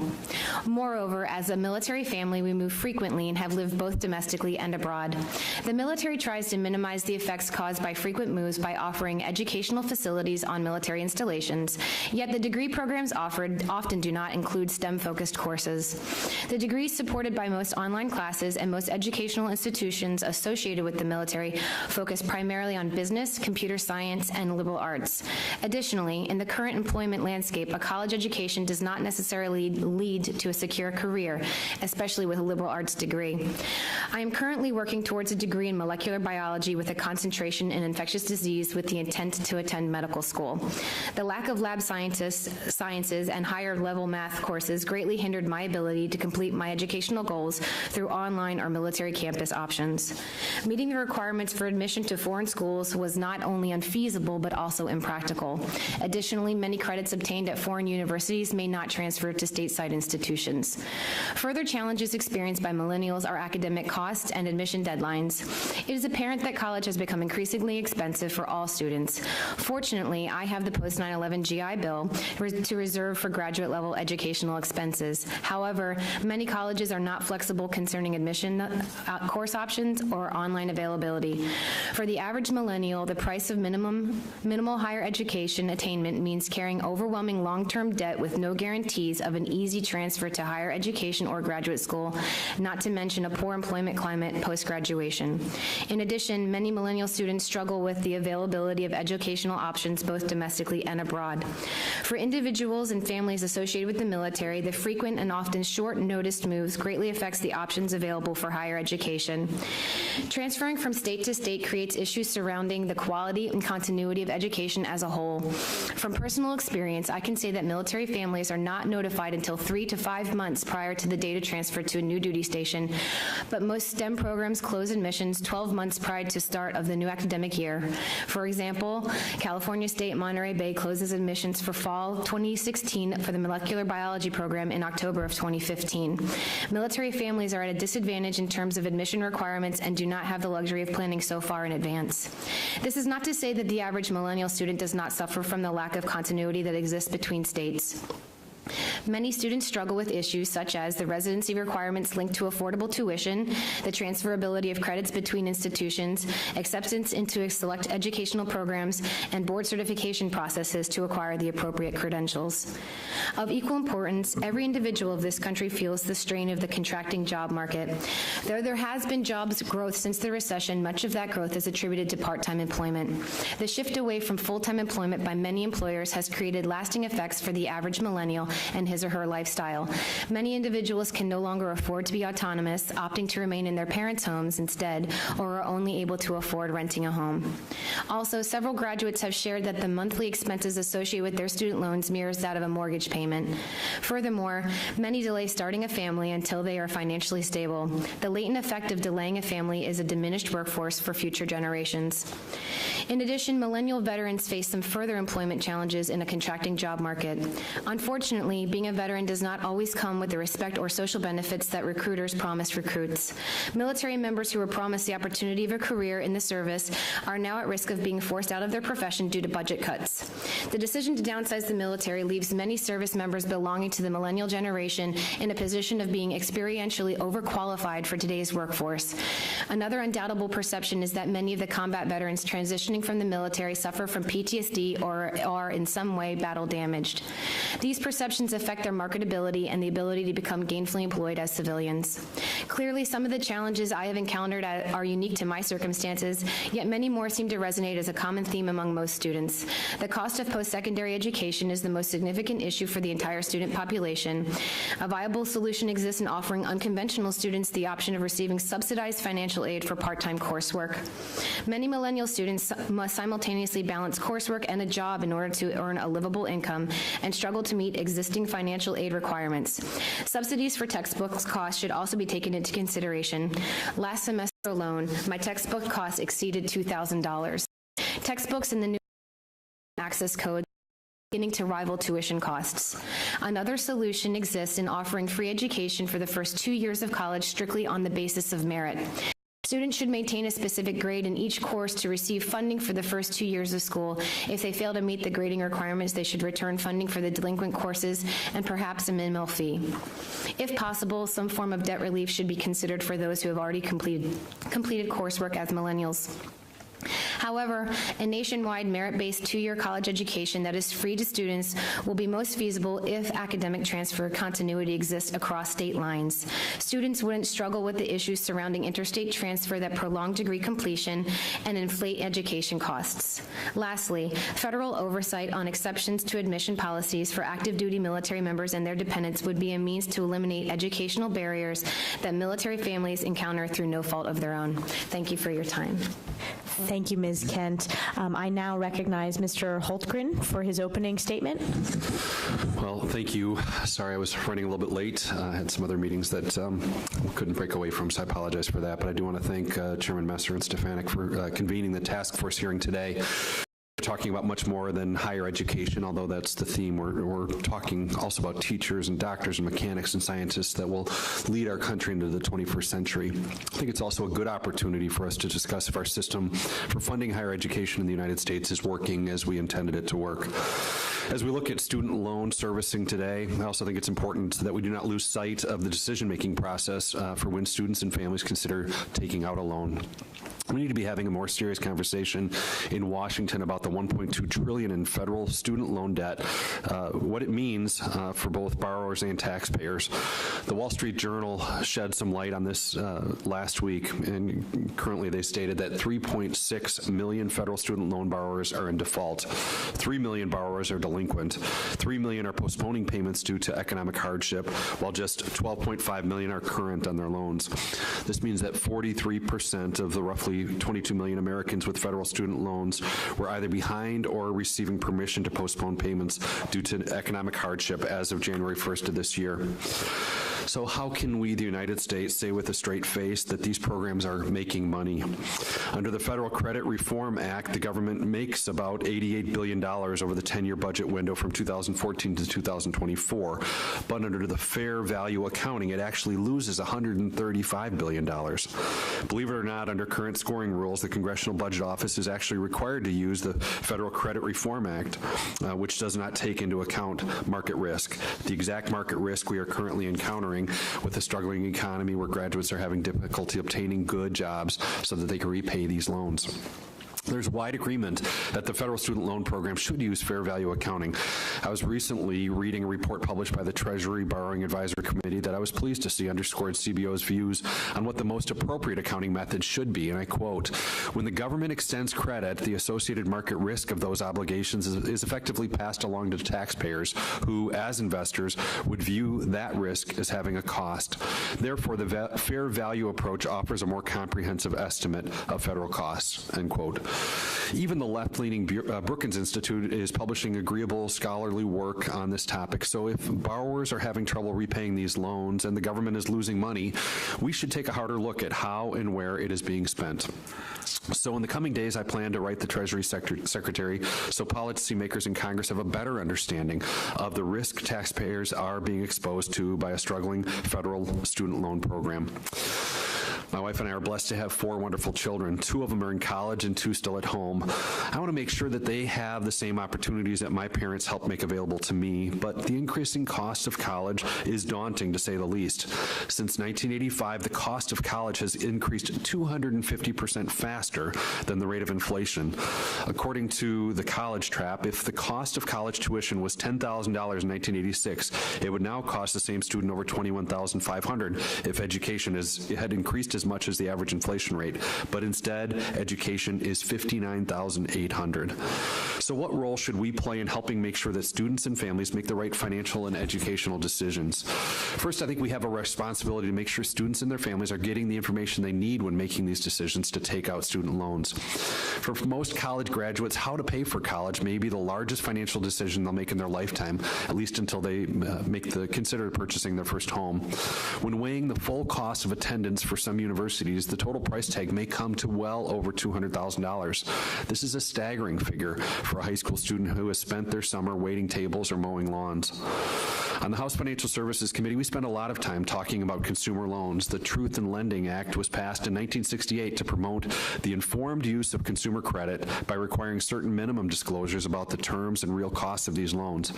Moreover, as a military family, we move frequently and have lived both domestically and abroad. The military tries to minimize the effects caused by frequent moves by offering educational facilities on military installations, yet the degree programs offered often do not include STEM-focused courses. The degrees supported by most online classes and most educational institutions associated with the military focus primarily on business, computer science, and liberal arts. Additionally, in the current employment landscape, a college education does not necessarily lead to a secure career, especially with a liberal arts degree. I am currently working towards a degree in molecular biology with a concentration in infectious disease with the intent to attend medical school. The lack of lab sciences and higher level math courses greatly hindered my ability to complete my educational goals through online or military campus options. Meeting the requirements for admission to foreign schools was not only unfeasible but also impractical. Additionally, many credits obtained at foreign universities may not transfer to stateside institutions. Further challenges experienced by millennials are academic costs and admission deadlines. It is apparent that college has become increasingly expensive for all students. Fortunately, I have the post-9/11 GI Bill to reserve for graduate-level educational expenses. However, many colleges are not flexible concerning admission course options or online availability. For the average millennial, the price of minimal higher education attainment means carrying overwhelming long-term debt with no guarantees of an easy transfer to higher education or graduate school, not to mention a poor employment climate post-graduation. In addition, many millennial students struggle with the availability of educational options both domestically and abroad. For individuals and families associated with the military, the frequent and often short-noticed moves greatly affects the options available for higher education. Transferring from state to state creates issues surrounding the quality and continuity of education as a whole. From personal experience, I can say that military families are not notified until 3 to 5 months prior to the date of transfer to a new duty station, but most STEM programs close admissions 12 months prior to start of the new academic year. For example, California State Monterey Bay closes admissions for fall 2016 for the molecular biology program in October of 2015. Military families are at a disadvantage in terms of admission requirements and do do not have the luxury of planning so far in advance. This is not to say that the average millennial student does not suffer from the lack of continuity that exists between states. Many students struggle with issues such as the residency requirements linked to affordable tuition, the transferability of credits between institutions, acceptance into select educational programs, and board certification processes to acquire the appropriate credentials. Of equal importance, every individual of this country feels the strain of the contracting job market. Though there has been jobs growth since the recession, much of that growth is attributed to part-time employment. The shift away from full-time employment by many employers has created lasting effects for the average millennial and his or her lifestyle. Many individuals can no longer afford to be autonomous, opting to remain in their parents' homes instead, or are only able to afford renting a home. Also, several graduates have shared that the monthly expenses associated with their student loans mirrors that of a mortgage payment. Furthermore, many delay starting a family until they are financially stable. The latent effect of delaying a family is a diminished workforce for future generations. In addition, millennial veterans face some further employment challenges in a contracting job market. Unfortunately, being a veteran does not always come with the respect or social benefits that recruiters promise recruits. Military members who were promised the opportunity of a career in the service are now at risk of being forced out of their profession due to budget cuts. The decision to downsize the military leaves many service members belonging to the millennial generation in a position of being experientially overqualified for today's workforce. Another undoubtable perception is that many of the combat veterans transitioning from the military suffer from PTSD or are in some way battle damaged. These perceptions affect their marketability and the ability to become gainfully employed as civilians. Clearly, some of the challenges I have encountered are unique to my circumstances, yet many more seem to resonate as a common theme among most students. The cost of post-secondary education is the most significant issue for the entire student population. A viable solution exists in offering unconventional students the option of receiving subsidized financial aid for part-time coursework. Many millennial students must simultaneously balance coursework and a job in order to earn a livable income and struggle to meet existing financial aid requirements. Subsidies for textbooks costs should also be taken into consideration. Last semester alone, my textbook costs exceeded $2,000. Textbooks in the new access code beginning to rival tuition costs. Another solution exists in offering free education for the first 2 years of college strictly on the basis of merit. Students should maintain a specific grade in each course to receive funding for the first 2 years of school. If they fail to meet the grading requirements, they should return funding for the delinquent courses and perhaps a minimal fee. If possible, some form of debt relief should be considered for those who have already completed coursework as millennials. However, a nationwide merit-based 2-year college education that is free to students will be most feasible if academic transfer continuity exists across state lines. Students wouldn't struggle with the issues surrounding interstate transfer that prolong degree completion and inflate education costs. Lastly, federal oversight on exceptions to admission policies for active duty military members and their dependents would be a means to eliminate educational barriers that military families encounter through no fault of their own. Thank you for your time. Thank you, Ms. Kent. I now recognize Mr. Holtgren for his opening statement. Well, thank you. Sorry, I was running a little bit late. I had some other meetings that couldn't break away from, so I apologize for that. But I do want to thank Chairman Messer and Stefanik for convening the task force hearing today. We're talking about much more than higher education, although that's the theme. We're talking also about teachers and doctors and mechanics and scientists that will lead our country into the 21st century. I think it's also a good opportunity for us to discuss if our system for funding higher education in the United States is working as we intended it to work. As we look at student loan servicing today, I also think it's important that we do not lose sight of the decision-making process for when students and families consider taking out a loan. We need to be having a more serious conversation in Washington about the $1.2 trillion in federal student loan debt, what it means for both borrowers and taxpayers. The Wall Street Journal shed some light on this last week, and currently they stated that 3.6 million federal student loan borrowers are in default. 3 million borrowers are delinquent. 3 million are postponing payments due to economic hardship, while just 12.5 million are current on their loans. This means that 43% of the roughly 22 million Americans with federal student loans were either behind or receiving permission to postpone payments due to economic hardship as of January 1st of this year. So how can we, the United States, say with a straight face that these programs are making money? Under the Federal Credit Reform Act, the government makes about $88 billion over the 10-year budget window from 2014 to 2024, but under the fair value accounting, it actually loses $135 billion. Believe it or not, under current scoring rules, the Congressional Budget Office is actually required to use the Federal Credit Reform Act, which does not take into account market risk, the exact market risk we are currently encountering with a struggling economy where graduates are having difficulty obtaining good jobs so that they can repay these loans. There's wide agreement that the federal student loan program should use fair value accounting. I was recently reading a report published by the Treasury Borrowing Advisory Committee that I was pleased to see underscored CBO's views on what the most appropriate accounting method should be, and I quote, "When the government extends credit, the associated market risk of those obligations is effectively passed along to taxpayers who, as investors, would view that risk as having a cost. Therefore, the fair value approach offers a more comprehensive estimate of federal costs," end quote. Even the left-leaning Brookings Institute is publishing agreeable scholarly work on this topic. So if borrowers are having trouble repaying these loans and the government is losing money, we should take a harder look at how and where it is being spent. So in the coming days, I plan to write the Treasury Secretary so policymakers in Congress have a better understanding of the risk taxpayers are being exposed to by a struggling federal student loan program. My wife and I are blessed to have 4 wonderful children. 2 of them are in college and 2 still at home. I want to make sure that they have the same opportunities that my parents helped make available to me, but the increasing cost of college is daunting, to say the least. Since 1985, the cost of college has increased 250% faster than the rate of inflation. According to the College Trap, if the cost of college tuition was $10,000 in 1986, it would now cost the same student over $21,500 if education had increased as much as the average inflation rate, but instead, education is $59,800. So what role should we play in helping make sure that students and families make the right financial and educational decisions? First, I think we have a responsibility to make sure students and their families are getting the information they need when making these decisions to take out student loans. For most college graduates, how to pay for college may be the largest financial decision they'll make in their lifetime, at least until they consider purchasing their first home. When weighing the full cost of attendance for some universities, the total price tag may come to well over $200,000. This is a staggering figure for a high school student who has spent their summer waiting tables or mowing lawns. On the House Financial Services Committee, we spent a lot of time talking about consumer loans. The Truth in Lending Act was passed in 1968 to promote the informed use of consumer credit by requiring certain minimum disclosures about the terms and real costs of these loans.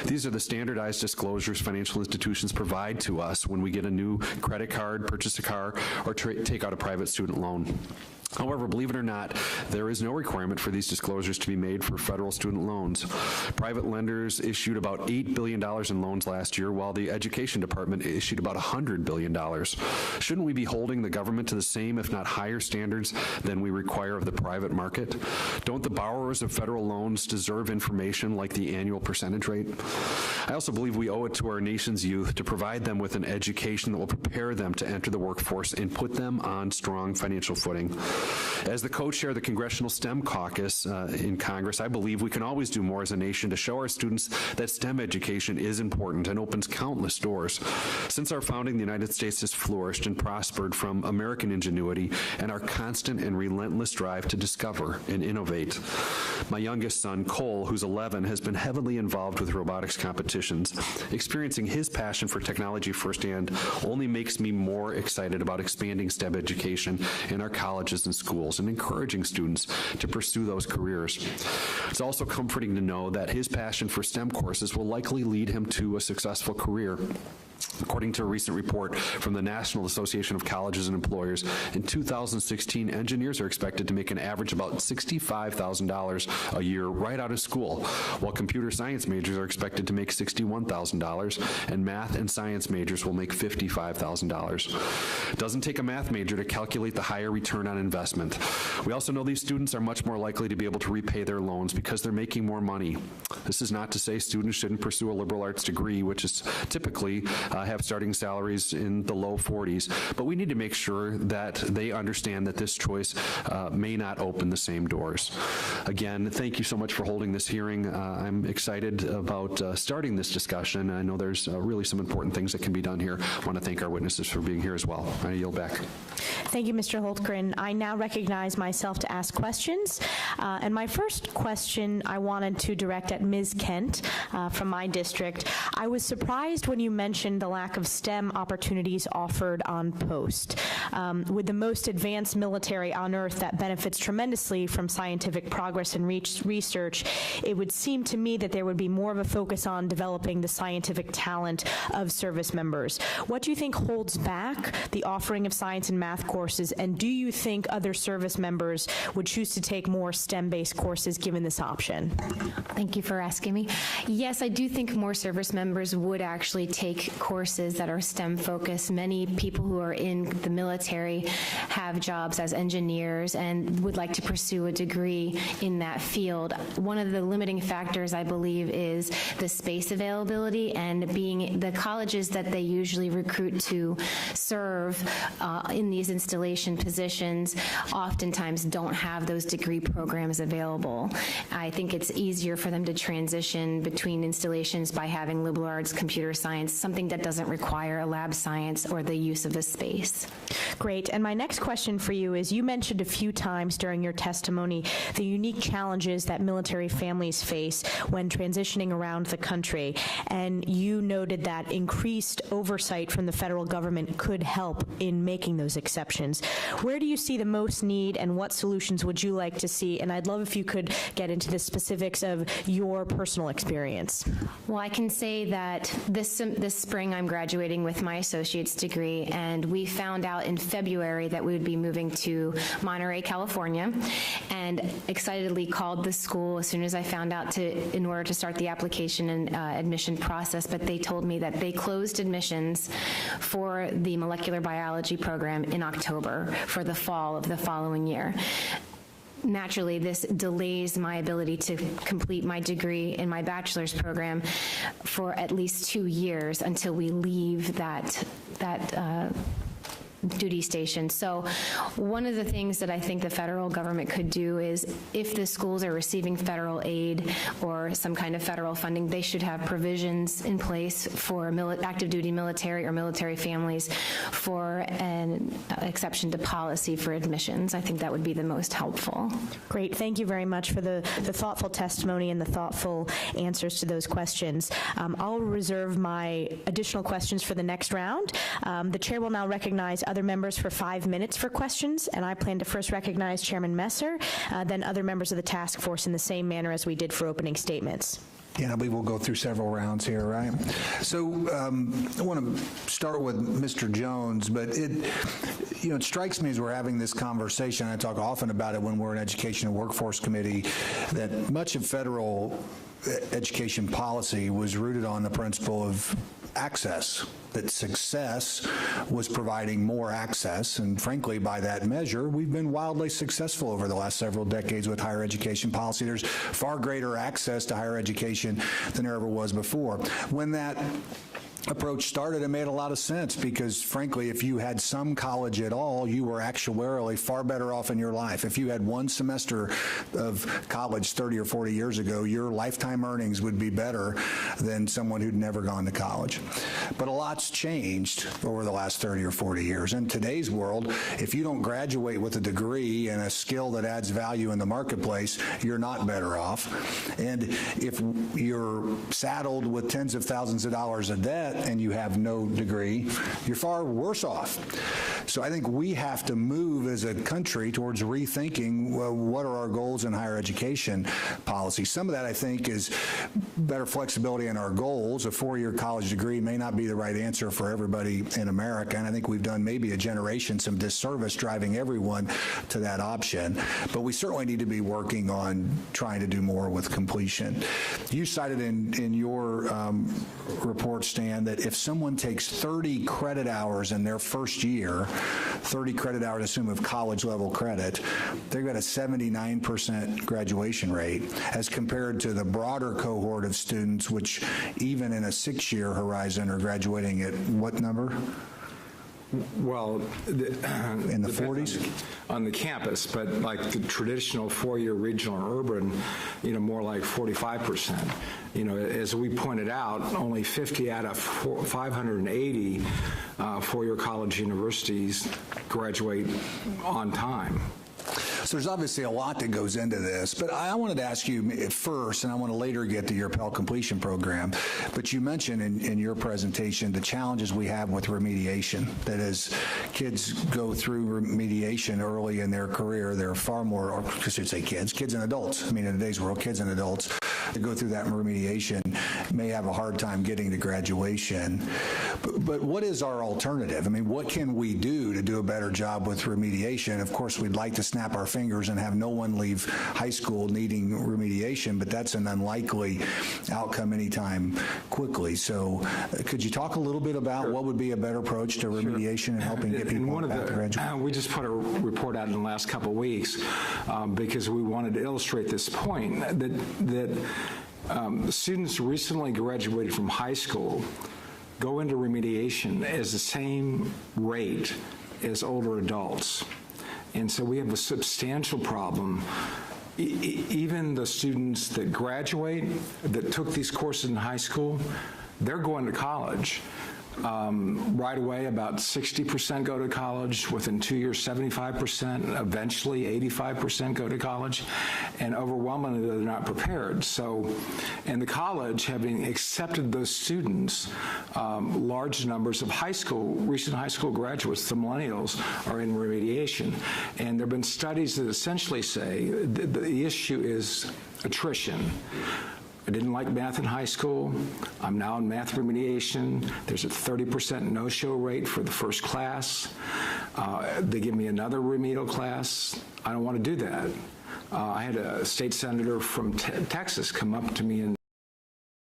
These are the standardized disclosures financial institutions provide to us when we get a new credit card, purchase a car, or take out a private student loan. However, believe it or not, there is no requirement for these disclosures to be made for federal student loans. Private lenders issued about $8 billion in loans last year, while the Education Department issued about $100 billion. Shouldn't we be holding the government to the same, if not higher, standards than we require of the private market? Don't the borrowers of federal loans deserve information like the annual percentage rate? I also believe we owe it to our nation's youth to provide them with an education that will prepare them to enter the workforce and put them on strong financial footing. As the co-chair of the Congressional STEM Caucus in Congress, I believe we can always do more as a nation to show our students that STEM education is important and opens countless doors. Since our founding, the United States has flourished and prospered from American ingenuity and our constant and relentless drive to discover and innovate. My youngest son, Cole, who's 11, has been heavily involved with robotics competitions. Experiencing his passion for technology firsthand only makes me more excited about expanding STEM education in our colleges and schools and encouraging students to pursue those careers. It's also comforting to know that his passion for STEM courses will likely lead him to a successful career. According to a recent report from the National Association of Colleges and Employers, in 2016, engineers are expected to make an average about $65,000 a year right out of school, while computer science majors are expected to make $61,000, and math and science majors will make $55,000. It doesn't take a math major to calculate the higher return on investment. We also know these students are much more likely to be able to repay their loans because they're making more money. This is not to say students shouldn't pursue a liberal arts degree, which is typically have starting salaries in the low 40s, but we need to make sure that they understand that this choice may not open the same doors. Again, thank you so much for holding this hearing. I'm excited about starting this discussion. I know there's really some important things that can be done here. I want to thank our witnesses for being here as well. I yield back. Thank you, Mr. Holtgren. I now recognize myself to ask questions. And my first question I wanted to direct at Ms. Kent from my district. I was surprised when you mentioned the lack of STEM opportunities offered on post. With the most advanced military on earth that benefits tremendously from scientific progress and research, it would seem to me that there would be more of a focus on developing the scientific talent of service members. What do you think holds back the offering of science and math courses, and do you think other service members would choose to take more STEM-based courses given this option? Thank you for asking me. Yes, I do think more service members would actually take courses that are STEM-focused. Many people who are in the military have jobs as engineers and would like to pursue a degree in that field. One of the limiting factors, I believe, is the space availability, and being the colleges that they usually recruit to serve in these installation positions oftentimes don't have those degree programs available. I think it's easier for them to transition between installations by having liberal arts, computer science, something that doesn't require a lab science or the use of a space. Great. And my next question for you is, you mentioned a few times during your testimony the unique challenges that military families face when transitioning around the country, and you noted that increased oversight from the federal government could help in making those exceptions. Where do you see the most need, and what solutions would you like to see? And I'd love if you could get into the specifics of your personal experience. Well, I can say that this spring I'm graduating with my associate's degree, and we found out in February that we would be moving to Monterey, California, and excitedly called the school as soon as I found out in order to start the application and admission process, but they told me that they closed admissions for the molecular biology program in October for the fall of the following year. Naturally, this delays my ability to complete my degree in my bachelor's program for at least 2 years until we leave that duty station. So one of the things that I think the federal government could do is, if the schools are receiving federal aid or some kind of federal funding, they should have provisions in place for active duty military or military families for an exception to policy for admissions. I think that would be the most helpful. Great. Thank you very much for the thoughtful testimony and the thoughtful answers to those questions. I'll reserve my additional questions for the next round. The chair will now recognize other members for 5 minutes for questions, and I plan to first recognize Chairman Messer, then other members of the task force in the same manner as we did for opening statements. Yeah, I believe we'll go through several rounds here, right? So I want to start with Mr. Jones, but it strikes me as we're having this conversation, I talk often about it when we're in Education and Workforce Committee, that much of federal education policy was rooted on the principle of access, that success was providing more access, and frankly, by that measure, we've been wildly successful over the last several decades with higher education policy. There's far greater access to higher education than there ever was before. When that approach started, it made a lot of sense because, frankly, if you had some college at all, you were actuarially far better off in your life. If you had one semester of college 30 or 40 years ago, your lifetime earnings would be better than someone who'd never gone to college. But a lot's changed over the last 30 or 40 years. In today's world, if you don't graduate with a degree and a skill that adds value in the marketplace, you're not better off. And if you're saddled with tens of thousands of dollars of debt and you have no degree, you're far worse off. So I think we have to move as a country towards rethinking, well, what are our goals in higher education policy. Some of that, I think, is better flexibility in our goals. A 4-year college degree may not be the right answer for everybody in America, and I think we've done maybe a generation some disservice driving everyone to that option. But we certainly need to be working on trying to do more with completion. You cited in your report, Stan, that if someone takes 30 credit hours in their first year 30 credit hours, assume of college level credit, they've got a 79% graduation rate as compared to the broader cohort of students, which even in a 6-year horizon are graduating at what number? Well, in the 40s? On the campus, but like the traditional 4-year regional and urban, more like 45%. As we pointed out, only 50 out of 580 four-year college universities graduate on time. So there's obviously a lot that goes into this, but I wanted to ask you first, and I want to later get to your Pell Completion Program, but you mentioned in your presentation the challenges we have with remediation. That as kids go through remediation early in their career, there are far more, or I should say kids and adults. I mean, in today's world, kids and adults that go through that remediation may have a hard time getting to graduation. But what is our alternative? I mean, what can we do to do a better job with remediation? Of course, we'd like to snap our fingers and have no one leave high school needing remediation, but that's an unlikely outcome anytime quickly. So could you talk a little bit about what would be a better approach to remediation and helping get people back to graduation? We just put a report out in the last couple of weeks because we wanted to illustrate this point that students who recently graduated from high school go into remediation as the same rate as older adults. And so we have a substantial problem. Even the students that graduate, that took these courses in high school, they're going to college. Right away, about 60% go to college. Within 2 years, 75%. Eventually, 85% go to college. And overwhelmingly, they're not prepared. So, and the college, having accepted those students, large numbers of recent high school graduates, the millennials, are in remediation. And there have been studies that essentially say the issue is attrition. I didn't like math in high school. I'm now in math remediation. There's a 30% no-show rate for the first class. They give me another remedial class. I don't want to do that. I had a state senator from Texas come up to me and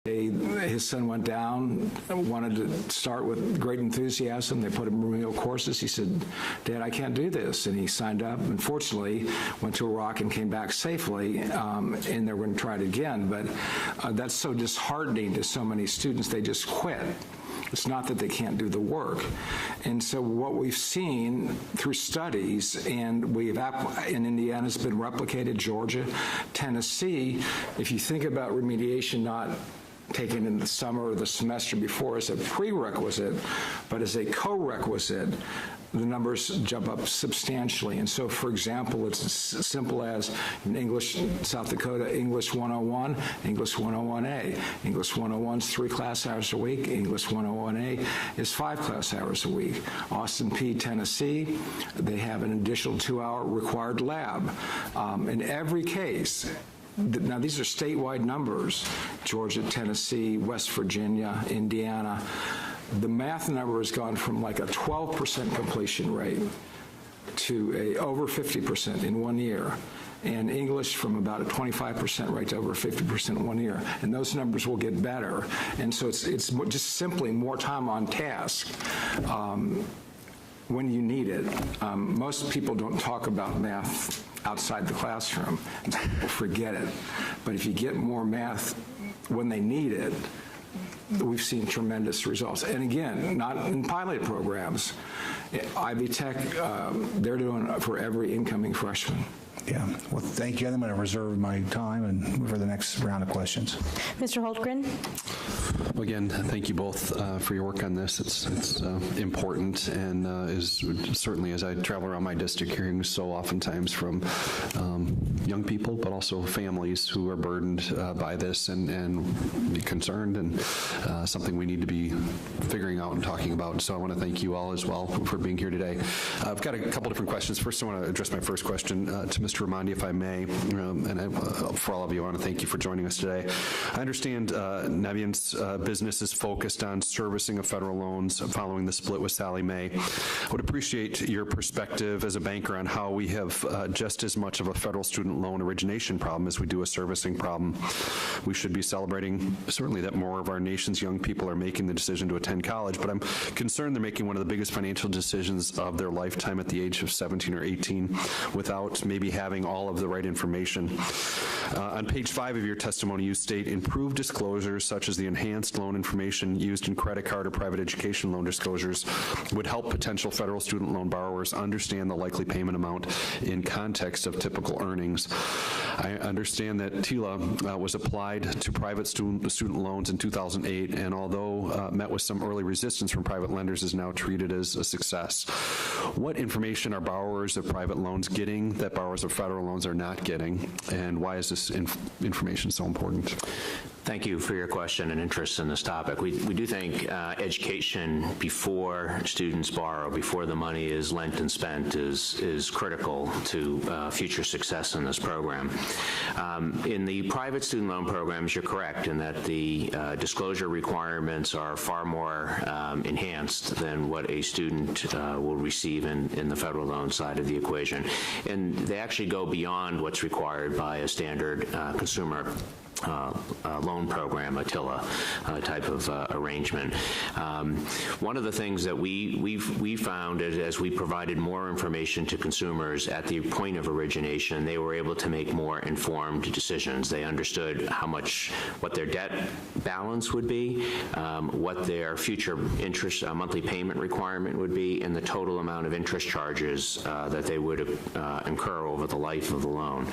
his son went down, wanted to start with great enthusiasm. They put him in remedial courses. He said, "Dad, I can't do this." And he signed up. Unfortunately, went to Iraq and came back safely, and they're going to try it again. But that's so disheartening to so many students. They just quit. It's not that they can't do the work. And so what we've seen through studies, and in Indiana, it's been replicated, Georgia, Tennessee, if you think about remediation not taken in the summer or the semester before as a prerequisite, but as a co-requisite, the numbers jump up substantially. And so, for example, it's as simple as in English, South Dakota, English 101, English 101A. English 101 is 3 class hours a week. English 101A is 5 class hours a week. Austin P, Tennessee, they have an additional 2-hour required lab. In every case, now, these are statewide numbers, Georgia, Tennessee, West Virginia, Indiana. The math number has gone from like a 12% completion rate to over 50% in 1 year. And English from about a 25% rate to over 50% in 1 year. And those numbers will get better. And so it's just simply more time on task. When you need it. Most people don't talk about math outside the classroom. People forget it. But if you get more math when they need it, we've seen tremendous results. And again, not in pilot programs. Ivy Tech, they're doing it for every incoming freshman. Yeah. Well, thank you. I'm going to reserve my time and for the next round of questions. Mr. Holtgren. Well, again, thank you both for your work on this. It's important and is certainly, as I travel around my district, hearing so oftentimes from young people, but also families who are burdened by this and be concerned, and something we need to be figuring out and talking about. So I want to thank you all as well for being here today. I've got a couple different questions. First, I want to address my first question to Mr. Mr. Raimondi, if I may, for all of you, I want to thank you for joining us today. I understand Navient's business is focused on servicing of federal loans following the split with Sallie Mae. I would appreciate your perspective as a banker on how we have just as much of a federal student loan origination problem as we do a servicing problem. We should be celebrating certainly that more of our nation's young people are making the decision to attend college, but I'm concerned they're making one of the biggest financial decisions of their lifetime at the age of 17 or 18 without maybe having all of the right information. On page 5 of your testimony, you state improved disclosures such as the enhanced loan information used in credit card or private education loan disclosures would help potential federal student loan borrowers understand the likely payment amount in context of typical earnings. I understand that TILA was applied to private student loans in 2008, and although met with some early resistance from private lenders, is now treated as a success. What information are borrowers of private loans getting that borrowers of federal loans are not getting, and why is this information so important? Thank you for your question and interest in this topic. We do think education before students borrow, before the money is lent and spent, is critical to future success in this program. In the private student loan programs, you're correct in that the disclosure requirements are far more enhanced than what a student will receive in the federal loan side of the equation. And they actually go beyond what's required by a standard consumer loan program, a TILA type of arrangement. One of the things that we found is as we provided more information to consumers at the point of origination, they were able to make more informed decisions. They understood what their debt balance would be, what their future interest monthly payment requirement would be, and the total amount of interest charges that they would incur over the life of the loan.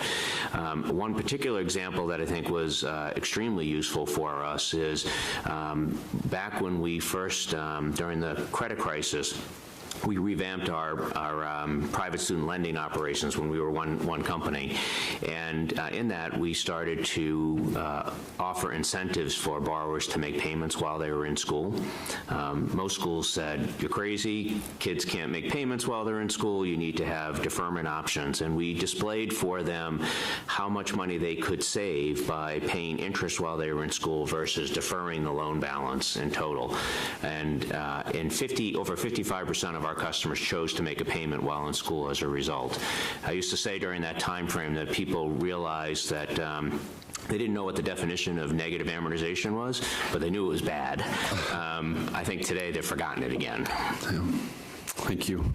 One particular example that I think was extremely useful for us is back when we first, during the credit crisis, we revamped our private student lending operations when we were one company. And in that, we started to offer incentives for borrowers to make payments while they were in school. Most schools said, you're crazy, kids can't make payments while they're in school, you need to have deferment options. And we displayed for them how much money they could save by paying interest while they were in school versus deferring the loan balance in total. And over 55% of our customers chose to make a payment while in school as a result. I used to say during that time frame that people realized that they didn't know what the definition of negative amortization was, but they knew it was bad. I think today they've forgotten it again. Yeah. Thank you.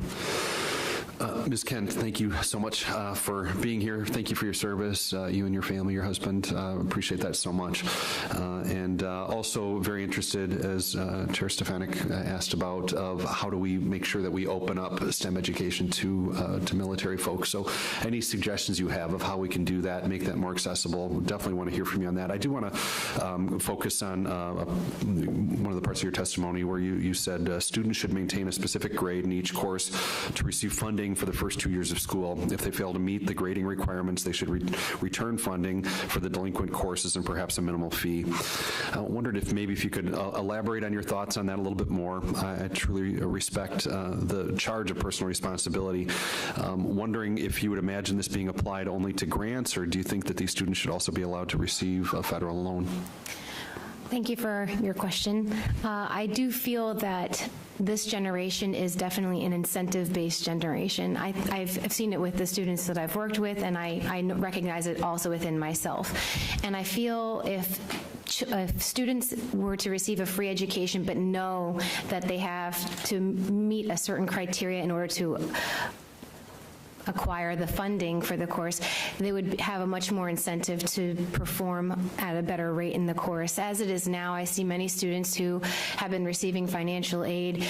Ms. Kent, thank you so much for being here. Thank you for your service, you and your family, your husband. Appreciate that so much. And also very interested, as Chair Stefanik asked about, of how do we make sure that we open up STEM education to military folks. So any suggestions you have of how we can do that, make that more accessible, definitely want to hear from you on that. I do want to focus on one of the parts of your testimony where you said students should maintain a specific grade in each course to receive funding for the first 2 years of school. If they fail to meet the grading requirements, they should return funding for the delinquent courses and perhaps a minimal fee. I wondered if you could elaborate on your thoughts on that a little bit more. I truly respect the charge of personal responsibility. Wondering if you would imagine this being applied only to grants, or do you think that these students should also be allowed to receive a federal loan? Thank you for your question. I do feel that this generation is definitely an incentive-based generation. I've seen it with the students that I've worked with, and I recognize it also within myself. And I feel if students were to receive a free education but know that they have to meet a certain criteria in order to acquire the funding for the course, they would have a much more incentive to perform at a better rate in the course. As it is now, I see many students who have been receiving financial aid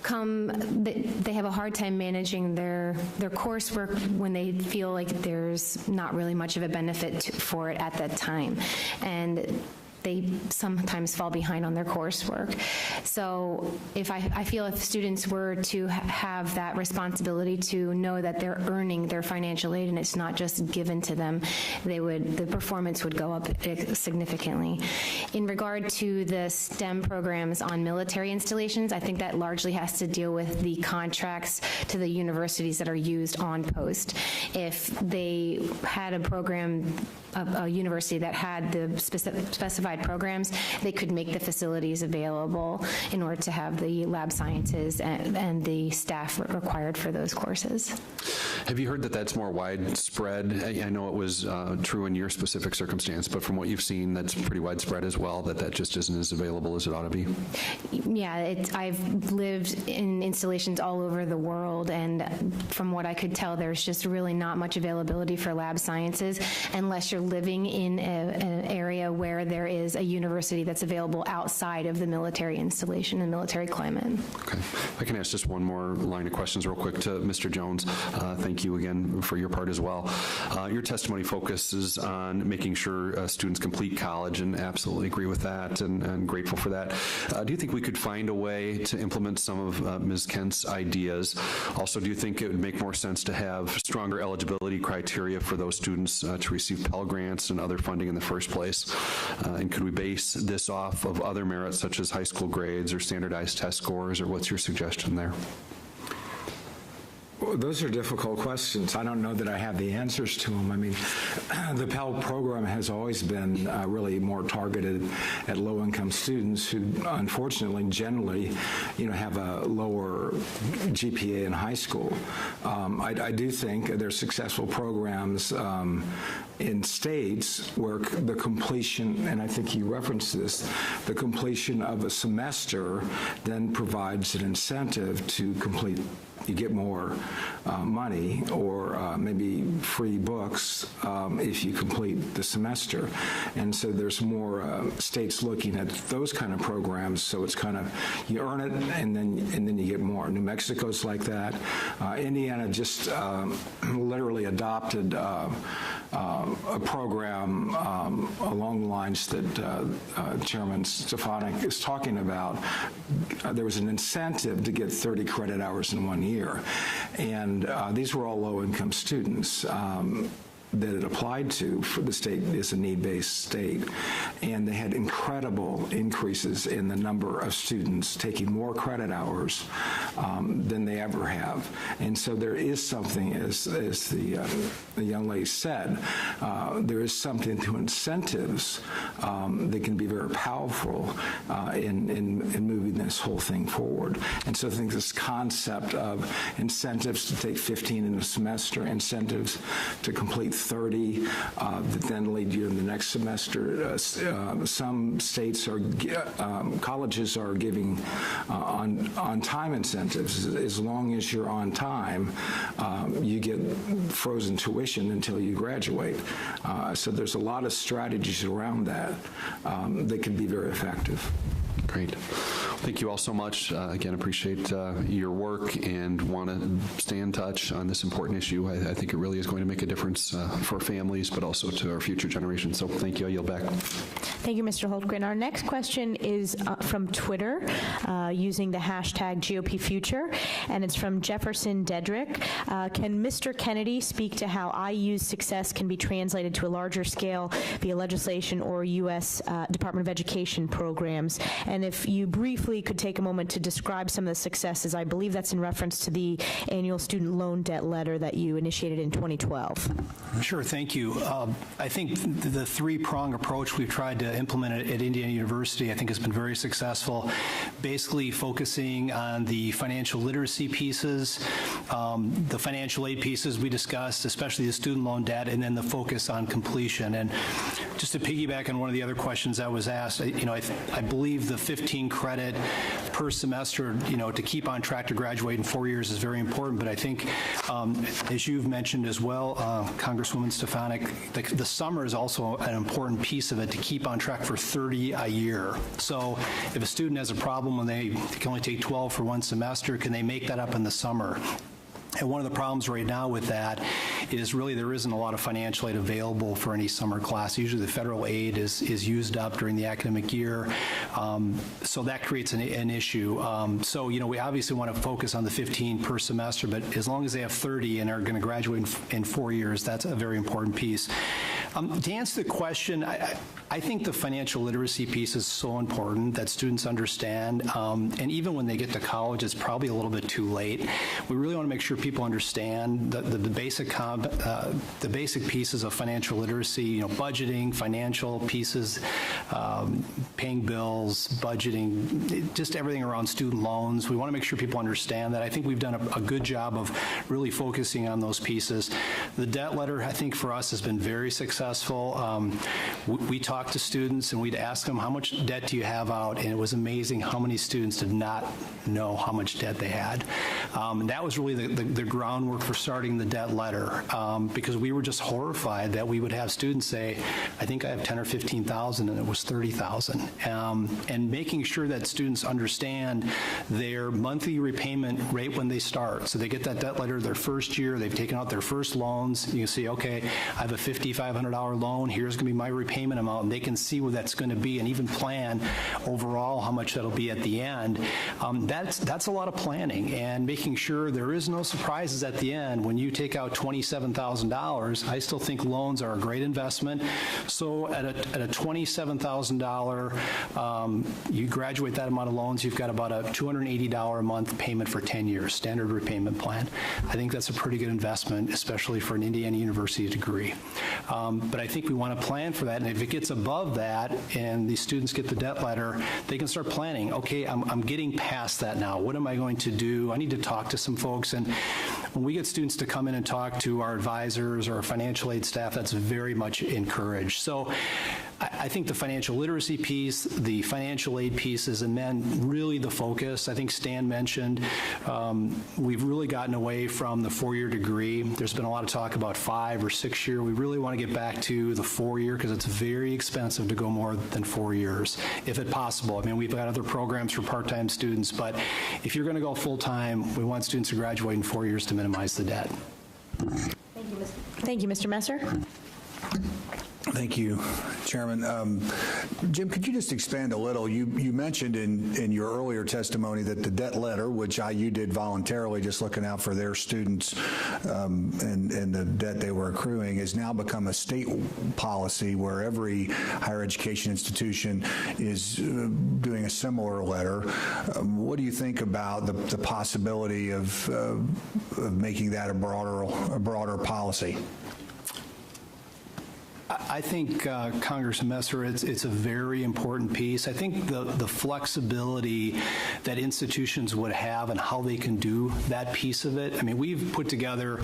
they have a hard time managing their coursework when they feel like there's not really much of a benefit for it at that time. And they sometimes fall behind on their coursework. So I feel if students were to have that responsibility to know that they're earning their financial aid and it's not just given to them, the performance would go up significantly. In regard to the STEM programs on military installations, I think that largely has to deal with the contracts to the universities that are used on post. If they had a program, a university that had the specified programs, they could make the facilities available in order to have the lab sciences and the staff required for those courses. Have you heard that that's more widespread? I know it was true in your specific circumstance, but from what you've seen, that's pretty widespread as well, that just isn't as available as it ought to be? Yeah, I've lived in installations all over the world, and from what I could tell, there's just really not much availability for lab sciences unless you're living in an area where there is a university that's available outside of the military installation and military climate. Okay. If I can ask just one more line of questions real quick to Mr. Jones. Thank you again for your part as well. Your testimony focuses on making sure students complete college, and absolutely agree with that and grateful for that. Do you think we could find a way to implement some of Ms. Kent's ideas? Also, do you think it would make more sense to have stronger eligibility criteria for those students to receive Pell Grants and other funding in the first place? And could we base this off of other merits such as high school grades or standardized test scores, or what's your suggestion there? Well, those are difficult questions. I don't know that I have the answers to them. I mean, the Pell program has always been really more targeted at low-income students who, unfortunately, generally, have a lower GPA in high school. I do think there's successful programs in states where the completion, and I think you referenced this, the completion of a semester then provides an incentive to complete. You get more money or maybe free books if you complete the semester. And so there's more states looking at those kind of programs, so it's kind of, you earn it and then you get more. New Mexico's like that. Indiana just literally adopted a program along the lines that Chairman Stefanik is talking about. There was an incentive to get 30 credit hours in 1 year. And these were all low-income students that it applied to. For the state is a need-based state, and they had incredible increases in the number of students taking more credit hours than they ever have. And so there is something, as the young lady said, there is something to incentives that can be very powerful in moving this whole thing forward. And so I think this concept of incentives to take 15 in a semester, incentives to complete 30 that then lead you in the next semester. Some states are, colleges are giving on-time incentives. As long as you're on time, you get frozen tuition until you graduate. So there's a lot of strategies around that that can be very effective. Great. Thank you all so much. Again, appreciate your work and want to stay in touch on this important issue. I think it really is going to make a difference for families, but also to our future generations. So thank you. I yield back. Thank you, Mr. Holtgren. Our next question is from Twitter using the hashtag GOPFuture, and it's from Jefferson Dedrick. Can Mr. Kennedy speak to how IU's success can be translated to a larger scale via legislation or U.S. Department of Education programs? And if you briefly could take a moment to describe some of the successes, I believe that's in reference to the annual student loan debt letter that you initiated in 2012. Sure, thank you. I think the three-prong approach we've tried to implement at Indiana University, I think, has been very successful, basically focusing on the financial literacy pieces, the financial aid pieces we discussed, especially the student loan debt, and then the focus on completion. And just to piggyback on one of the other questions that was asked, I believe the 15 credit per semester, to keep on track to graduate in 4 years is very important. But I think, as you've mentioned as well, Congresswoman Stefanik, the summer is also an important piece of it to keep on track for 30 a year. So if a student has a problem when they can only take 12 for one semester, can they make that up in the summer? And one of the problems right now with that is really there isn't a lot of financial aid available for any summer class. Usually the federal aid is used up during the academic year, so that creates an issue. So, we obviously want to focus on the 15 per semester, but as long as they have 30 and are going to graduate in 4 years, that's a very important piece. To answer the question, I think the financial literacy piece is so important that students understand, and even when they get to college, it's probably a little bit too late. We really want to make sure people understand the basic pieces of financial literacy, budgeting, financial pieces, paying bills, budgeting, just everything around student loans. We want to make sure people understand that. I think we've done a good job of really focusing on those pieces. The debt letter, I think, for us has been very successful. We talked to students and we'd ask them, how much debt do you have out? And it was amazing how many students did not know how much debt they had. And that was really the groundwork for starting the debt letter, because we were just horrified that we would have students say, I think I have 10 or 15,000, and it was 30,000. And making sure that students understand their monthly repayment rate when they start. So they get that debt letter their first year, they've taken out their first loans. You can see, okay, I have a $5,500 loan, here's going to be my repayment amount, and they can see where that's going to be and even plan overall how much that'll be at the end. That's a lot of planning and making sure there is no surprises at the end. When you take out $27,000, I still think loans are a great investment. So at a $27,000, you graduate that amount of loans, you've got about a $280 a month payment for 10 years, standard repayment plan. I think that's a pretty good investment, especially for an Indiana University degree. But I think we want to plan for that, and if it gets above that and the students get the debt letter, they can start planning. Okay, I'm getting past that now. What am I going to do? I need to talk to some folks, and when we get students to come in and talk to our advisors or our financial aid staff, that's very much encouraged. So I think the financial literacy piece, the financial aid pieces, and then really the focus. I think Stan mentioned we've really gotten away from the 4-year degree. There's been a lot of talk about 5 or 6 year. We really want to get back to the 4-year because it's very expensive to go more than 4 years, if it's possible. I mean, we've got other programs for part-time students, but if you're going to go full-time, we want students to graduate in 4 years to minimize the debt. Thank you, Mr. Messer. Thank you, Chairman. Jim, could you just expand a little? You mentioned in your earlier testimony that the debt letter, which IU did voluntarily, just looking out for their students and the debt they were accruing, has now become a state policy where every higher education institution is doing a similar letter. What do you think about the possibility of making that a broader policy? I think, Congressman Messer, it's a very important piece. I think the flexibility that institutions would have and how they can do that piece of it. I mean, we've put together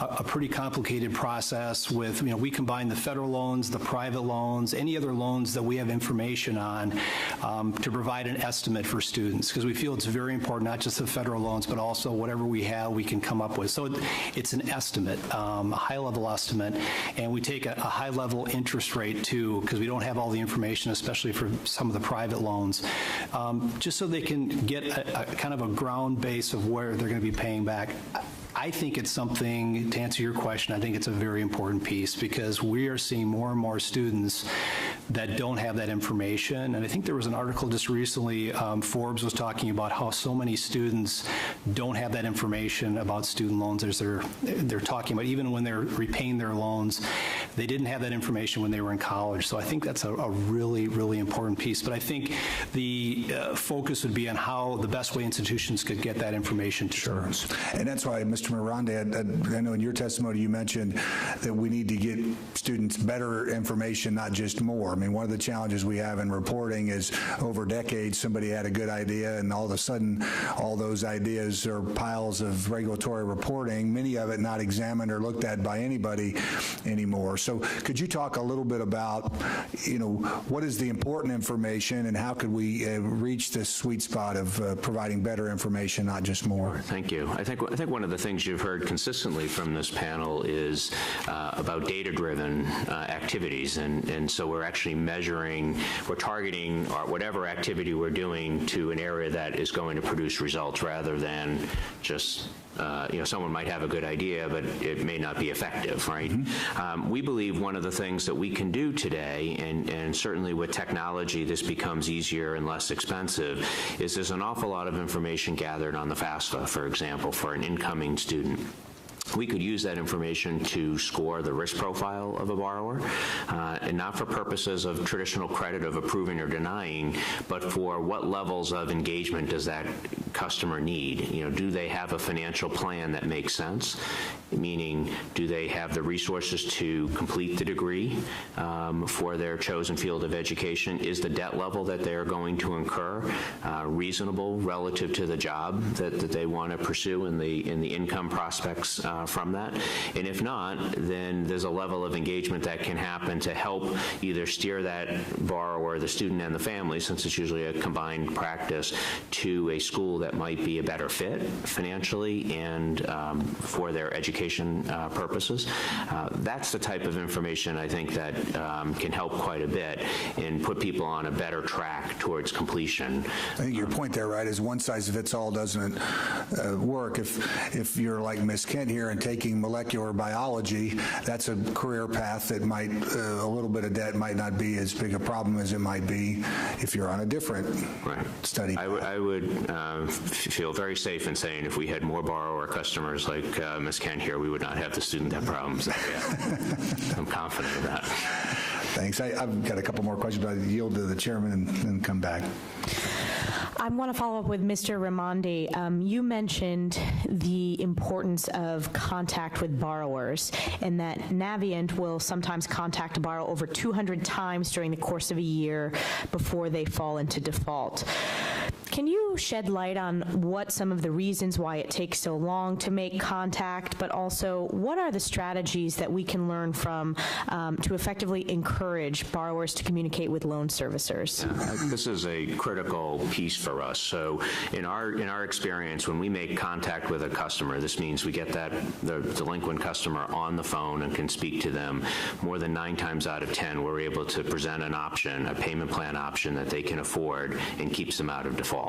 a pretty complicated process with, we combine the federal loans, the private loans, any other loans that we have information on to provide an estimate for students, because we feel it's very important, not just the federal loans, but also whatever we have, we can come up with. So it's an estimate, a high-level estimate, and we take a high-level interest rate too, because we don't have all the information, especially for some of the private loans, just so they can get a kind of a ground base of where they're going to be paying back. I think it's something, to answer your question, I think it's a very important piece because we are seeing more and more students that don't have that information. And I think there was an article just recently, Forbes was talking about how so many students don't have that information about student loans as they're talking about, even when they're repaying their loans, they didn't have that information when they were in college. So I think that's a really, really important piece. But I think the focus would be on how the best way institutions could get that information to students. And that's why, Mr. Miranda, I know in your testimony you mentioned that we need to get students better information, not just more. I mean, one of the challenges we have in reporting is over decades somebody had a good idea and all of a sudden all those ideas are piles of regulatory reporting, many of it not examined or looked at by anybody anymore. So could you talk a little bit about, what is the important information and how could we reach this sweet spot of providing better information, not just more? Thank you. I think one of the things you've heard consistently from this panel is about data-driven activities, and so we're actually we're targeting whatever activity we're doing to an area that is going to produce results rather than just someone might have a good idea, but it may not be effective, right? We believe one of the things that we can do today, and certainly with technology this becomes easier and less expensive, is there's an awful lot of information gathered on the FAFSA, for example, for an incoming student. We could use that information to score the risk profile of a borrower, and not for purposes of traditional credit of approving or denying, but for what levels of engagement does that customer need? Do they have a financial plan that makes sense? Meaning, do they have the resources to complete the degree for their chosen field of education? Is the debt level that they are going to incur reasonable relative to the job that they want to pursue and the income prospects from that? And if not, then there's a level of engagement that can happen to help either steer that borrower, the student and the family, since it's usually a combined practice, to a school that might be a better fit financially and for their education purposes. That's the type of information I think that can help quite a bit and put people on a better track towards completion. I think your point there, right, is one size fits all doesn't work. If you're like Ms. Kent here and taking molecular biology, that's a career path that might, a little bit of debt might not be as big a problem as it might be if you're on a different study path. I would feel very safe in saying if we had more borrower customers like Ms. Kent here, we would not have the student debt problems. I'm confident of that. Thanks. I've got a couple more questions, but I'll yield to the chairman and come back. I want to follow up with Mr. Raimondi. You mentioned the importance of contact with borrowers and that Navient will sometimes contact a borrower over 200 times during the course of a year before they fall into default. Can you shed light on what some of the reasons why it takes so long to make contact, but also what are the strategies that we can learn from to effectively encourage borrowers to communicate with loan servicers? Yeah, this is a critical piece for us. So in our experience, when we make contact with a customer, this means we get the delinquent customer on the phone and can speak to them. More than 9 times out of 10, we're able to present an option, a payment plan option that they can afford and keeps them out of default.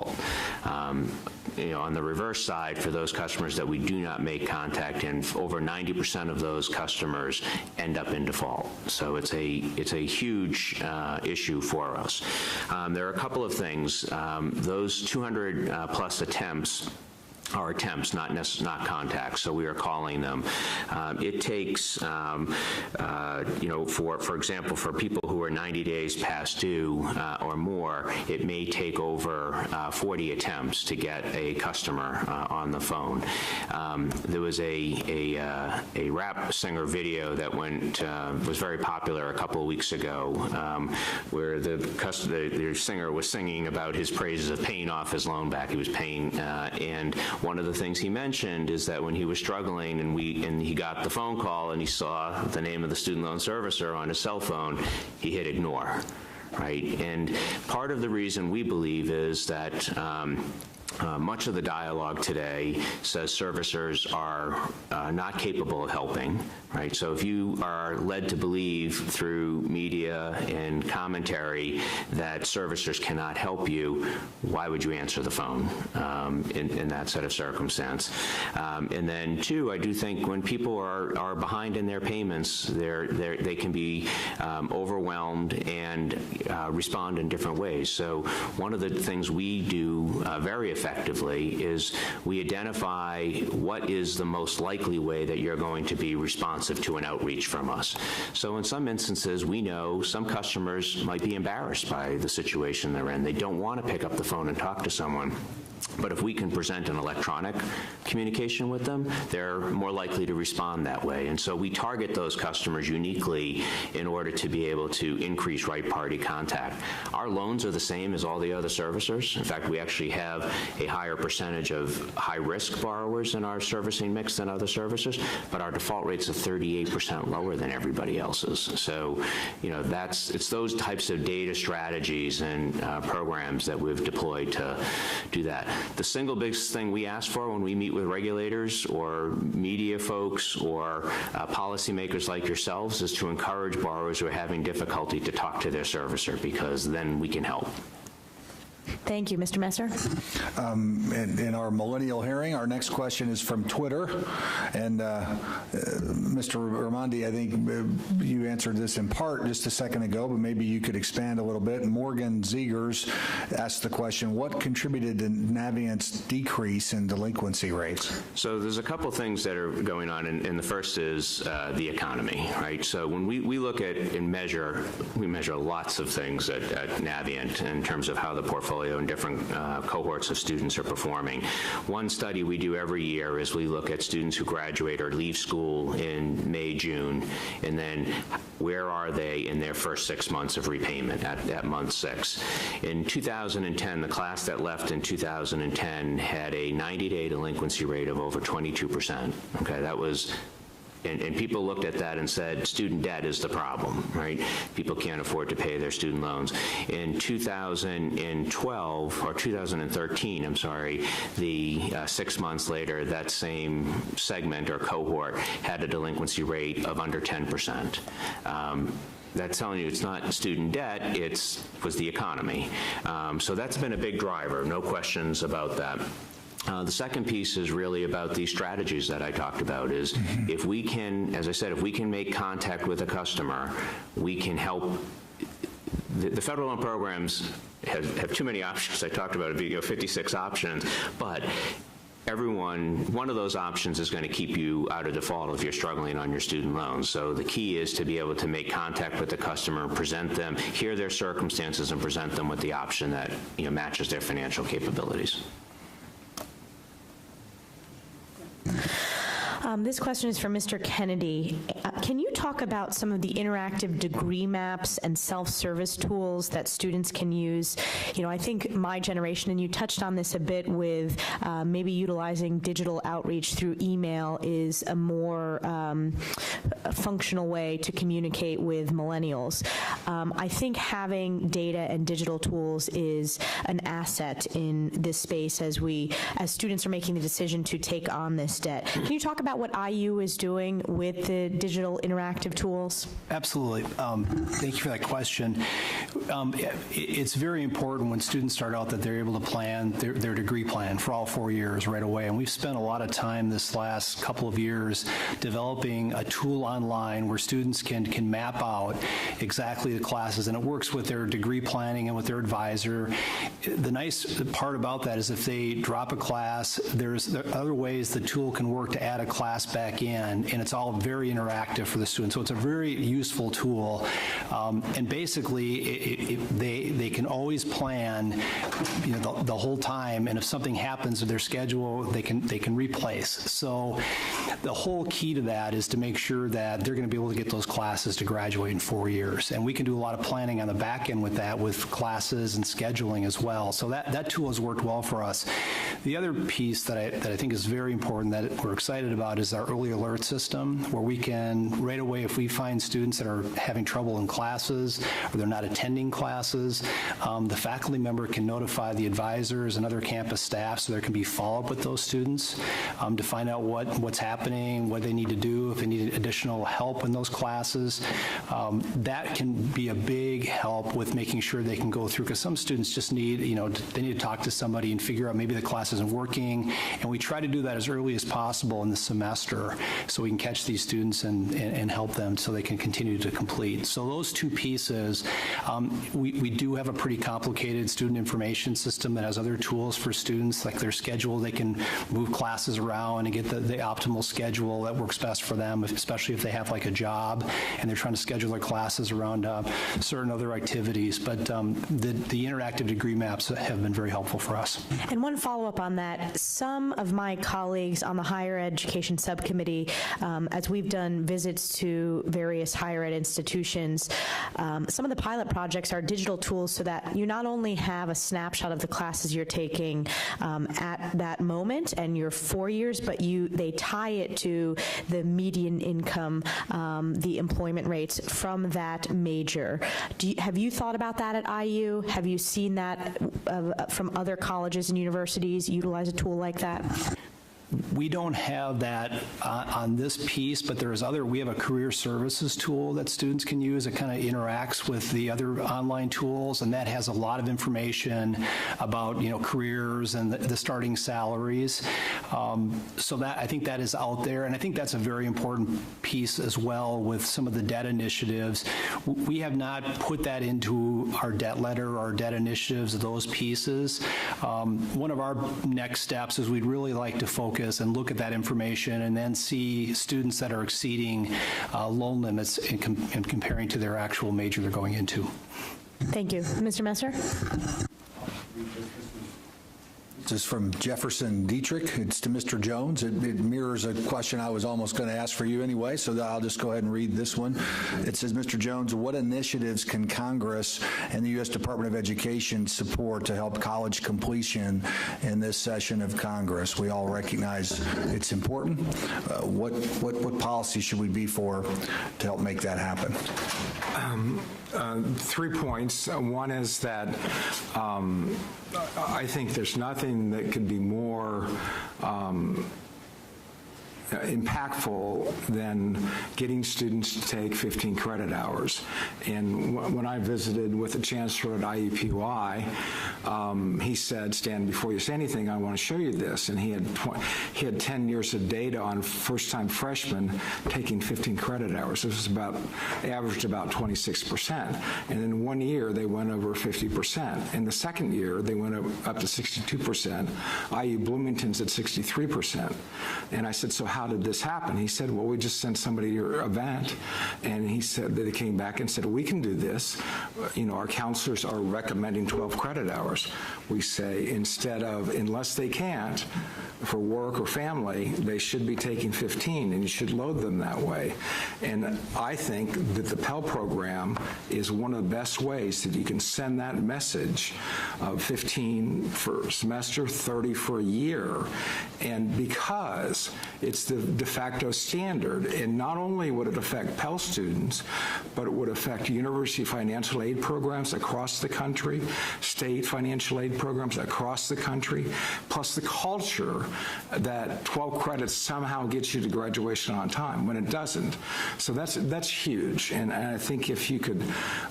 On the reverse side, for those customers that we do not make contact in, over 90% of those customers end up in default. So it's a huge issue for us. There are a couple of things. Those 200 plus attempts are attempts, not contacts, so we are calling them. It takes, for example, for people who are 90 days past due or more, it may take over 40 attempts to get a customer on the phone. There was a rap singer video that was very popular a couple of weeks ago, where the singer was singing about his praises of paying off his loan back. He was paying, and one of the things he mentioned is that when he was struggling and he got the phone call and he saw the name of the student loan servicer on his cell phone, he hit ignore, right? And part of the reason we believe is that much of the dialogue today says servicers are not capable of helping, right? So if you are led to believe through media and commentary that servicers cannot help you, why would you answer the phone in that set of circumstance? And then two, I do think when people are behind in their payments, they can be overwhelmed and respond in different ways. So one of the things we do very effectively is we identify what is the most likely way that you're going to be responsive to an outreach from us. So in some instances, we know some customers might be embarrassed by the situation they're in. They don't want to pick up the phone and talk to someone. But if we can present an electronic communication with them, they're more likely to respond that way. And so we target those customers uniquely in order to be able to increase right party contact. Our loans are the same as all the other servicers. In fact, we actually have a higher percentage of high-risk borrowers in our servicing mix than other servicers, but our default rates are 38% lower than everybody else's. So, it's those types of data strategies and programs that we've deployed to do that. The single biggest thing we ask for when we meet with regulators or media folks or policymakers like yourselves is to encourage borrowers who are having difficulty to talk to their servicer, because then we can help. Thank you. Mr. Messer? In our Millennial hearing, our next question is from Twitter. And Mr. Raimondi, I think you answered this in part just a second ago, but maybe you could expand a little bit. Morgan Zegers asked the question, what contributed to Navient's decrease in delinquency rates? So there's a couple things that are going on, and the first is the economy, right? So when we look at and measure, we measure lots of things at Navient in terms of how the portfolio and different cohorts of students are performing. One study we do every year is we look at students who graduate or leave school in May, June, and then where are they in their first 6 months of repayment at month 6. In 2010, the class that left in 2010 had a 90-day delinquency rate of over 22%. Okay, that was. And people looked at that and said, student debt is the problem, right? People can't afford to pay their student loans. In 2012, or 2013, I'm sorry, the 6 months later, that same segment or cohort had a delinquency rate of under 10%. That's telling you it's not student debt, was the economy. So that's been a big driver, no questions about that. The second piece is really about these strategies that I talked about is if we can, as I said, if we can make contact with a customer, we can help. The federal loan programs have too many options. I talked about it, 56 options, but one of those options is going to keep you out of default if you're struggling on your student loans. So the key is to be able to make contact with the customer, present them, hear their circumstances, and present them with the option that matches their financial capabilities. This question is for Mr. Kennedy. Can you talk about some of the interactive degree maps and self-service tools that students can use? I think my generation, and you touched on this a bit with maybe utilizing digital outreach through email is a more functional way to communicate with millennials. I think having data and digital tools is an asset in this space as students are making the decision to take on this debt. Can you talk about what IU is doing with the digital interactive tools? Absolutely. Thank you for that question. It's very important when students start out that they're able to plan their degree plan for all 4 years right away. And we've spent a lot of time this last couple of years developing a tool online where students can map out exactly the classes, and it works with their degree planning and with their advisor. The nice part about that is if they drop a class, there are other ways the tool can work to add a class back in, and it's all very interactive for the students. So it's a very useful tool, and basically they can always plan, the whole time. And if something happens to their schedule, they can replace. So the whole key to that is to make sure that they're going to be able to get those classes to graduate in 4 years, and we can do a lot of planning on the back end with that, with classes and scheduling as well. So that tool has worked well for us. The other piece that I think is very important that we're excited about is our early alert system, where we can right away, if we find students that are having trouble in classes or they're not attending classes, the faculty member can notify the advisors and other campus staff so there can be follow-up with those students to find out what's happening, what they need to do, if they need additional help in those classes. That can be a big help with making sure they can go through, because some students just need, they need to talk to somebody and figure out maybe the class isn't working, and we try to do that as early as possible in the semester so we can catch these students and help them so they can continue to complete. So those two pieces, we do have a pretty complicated student information system that has other tools for students, like their schedule. They can move classes around and get the optimal schedule that works best for them, especially if they have like a job and they're trying to schedule their classes around certain other activities. But the interactive degree maps have been very helpful for us. And one follow-up on that, some of my colleagues on the higher education subcommittee, as we've done visits to various higher ed institutions, some of the pilot projects are digital tools so that you not only have a snapshot of the classes you're taking at that moment and your 4 years, but they tie it to the median income, the employment rates from that major. Have you thought about that at IU? Have you seen that from other colleges and universities utilize a tool like that? We don't have that on this piece, but we have a career services tool that students can use. It kind of interacts with the other online tools, and that has a lot of information about, careers and the starting salaries. So that, I think that is out there, and I think that's a very important piece as well with some of the debt initiatives. We have not put that into our debt letter, our debt initiatives, those pieces. One of our next steps is we'd really like to focus and look at that information and then see students that are exceeding loan limits in comparing to their actual major they're going into. Thank you. Mr. Messer? This is from Jefferson Dietrich. It's to Mr. Jones. It mirrors a question I was almost going to ask for you anyway, so I'll just go ahead and read this one. It says, Mr. Jones, what initiatives can Congress and the U.S. Department of Education support to help college completion in this session of Congress? We all recognize it's important. What policy should we be for to help make that happen? 3 points. One is that I think there's nothing that could be more impactful than getting students to take 15 credit hours. And when I visited with the chancellor at IUPUI, he said, "Stan, before you say anything, I want to show you this." And he had 10 years of data on first-time freshmen taking 15 credit hours. This was averaged about 26%. And in 1 year, they went over 50%. In the second year, they went up to 62%. IU Bloomington's at 63%. And I said, "So how did this happen?" He said, "Well, we just sent somebody to your event," and he said that they came back and said, "We can do this. Our counselors are recommending 12 credit hours." We say instead of, unless they can't, for work or family, they should be taking 15, and you should load them that way. And I think that the Pell program is one of the best ways that you can send that message of 15 for a semester, 30 for a year, and because it's the de facto standard, and not only would it affect Pell students, but it would affect university financial aid programs across the country, state financial aid programs across the country, plus the culture that 12 credits somehow gets you to graduation on time when it doesn't. So that's huge, and I think if you could,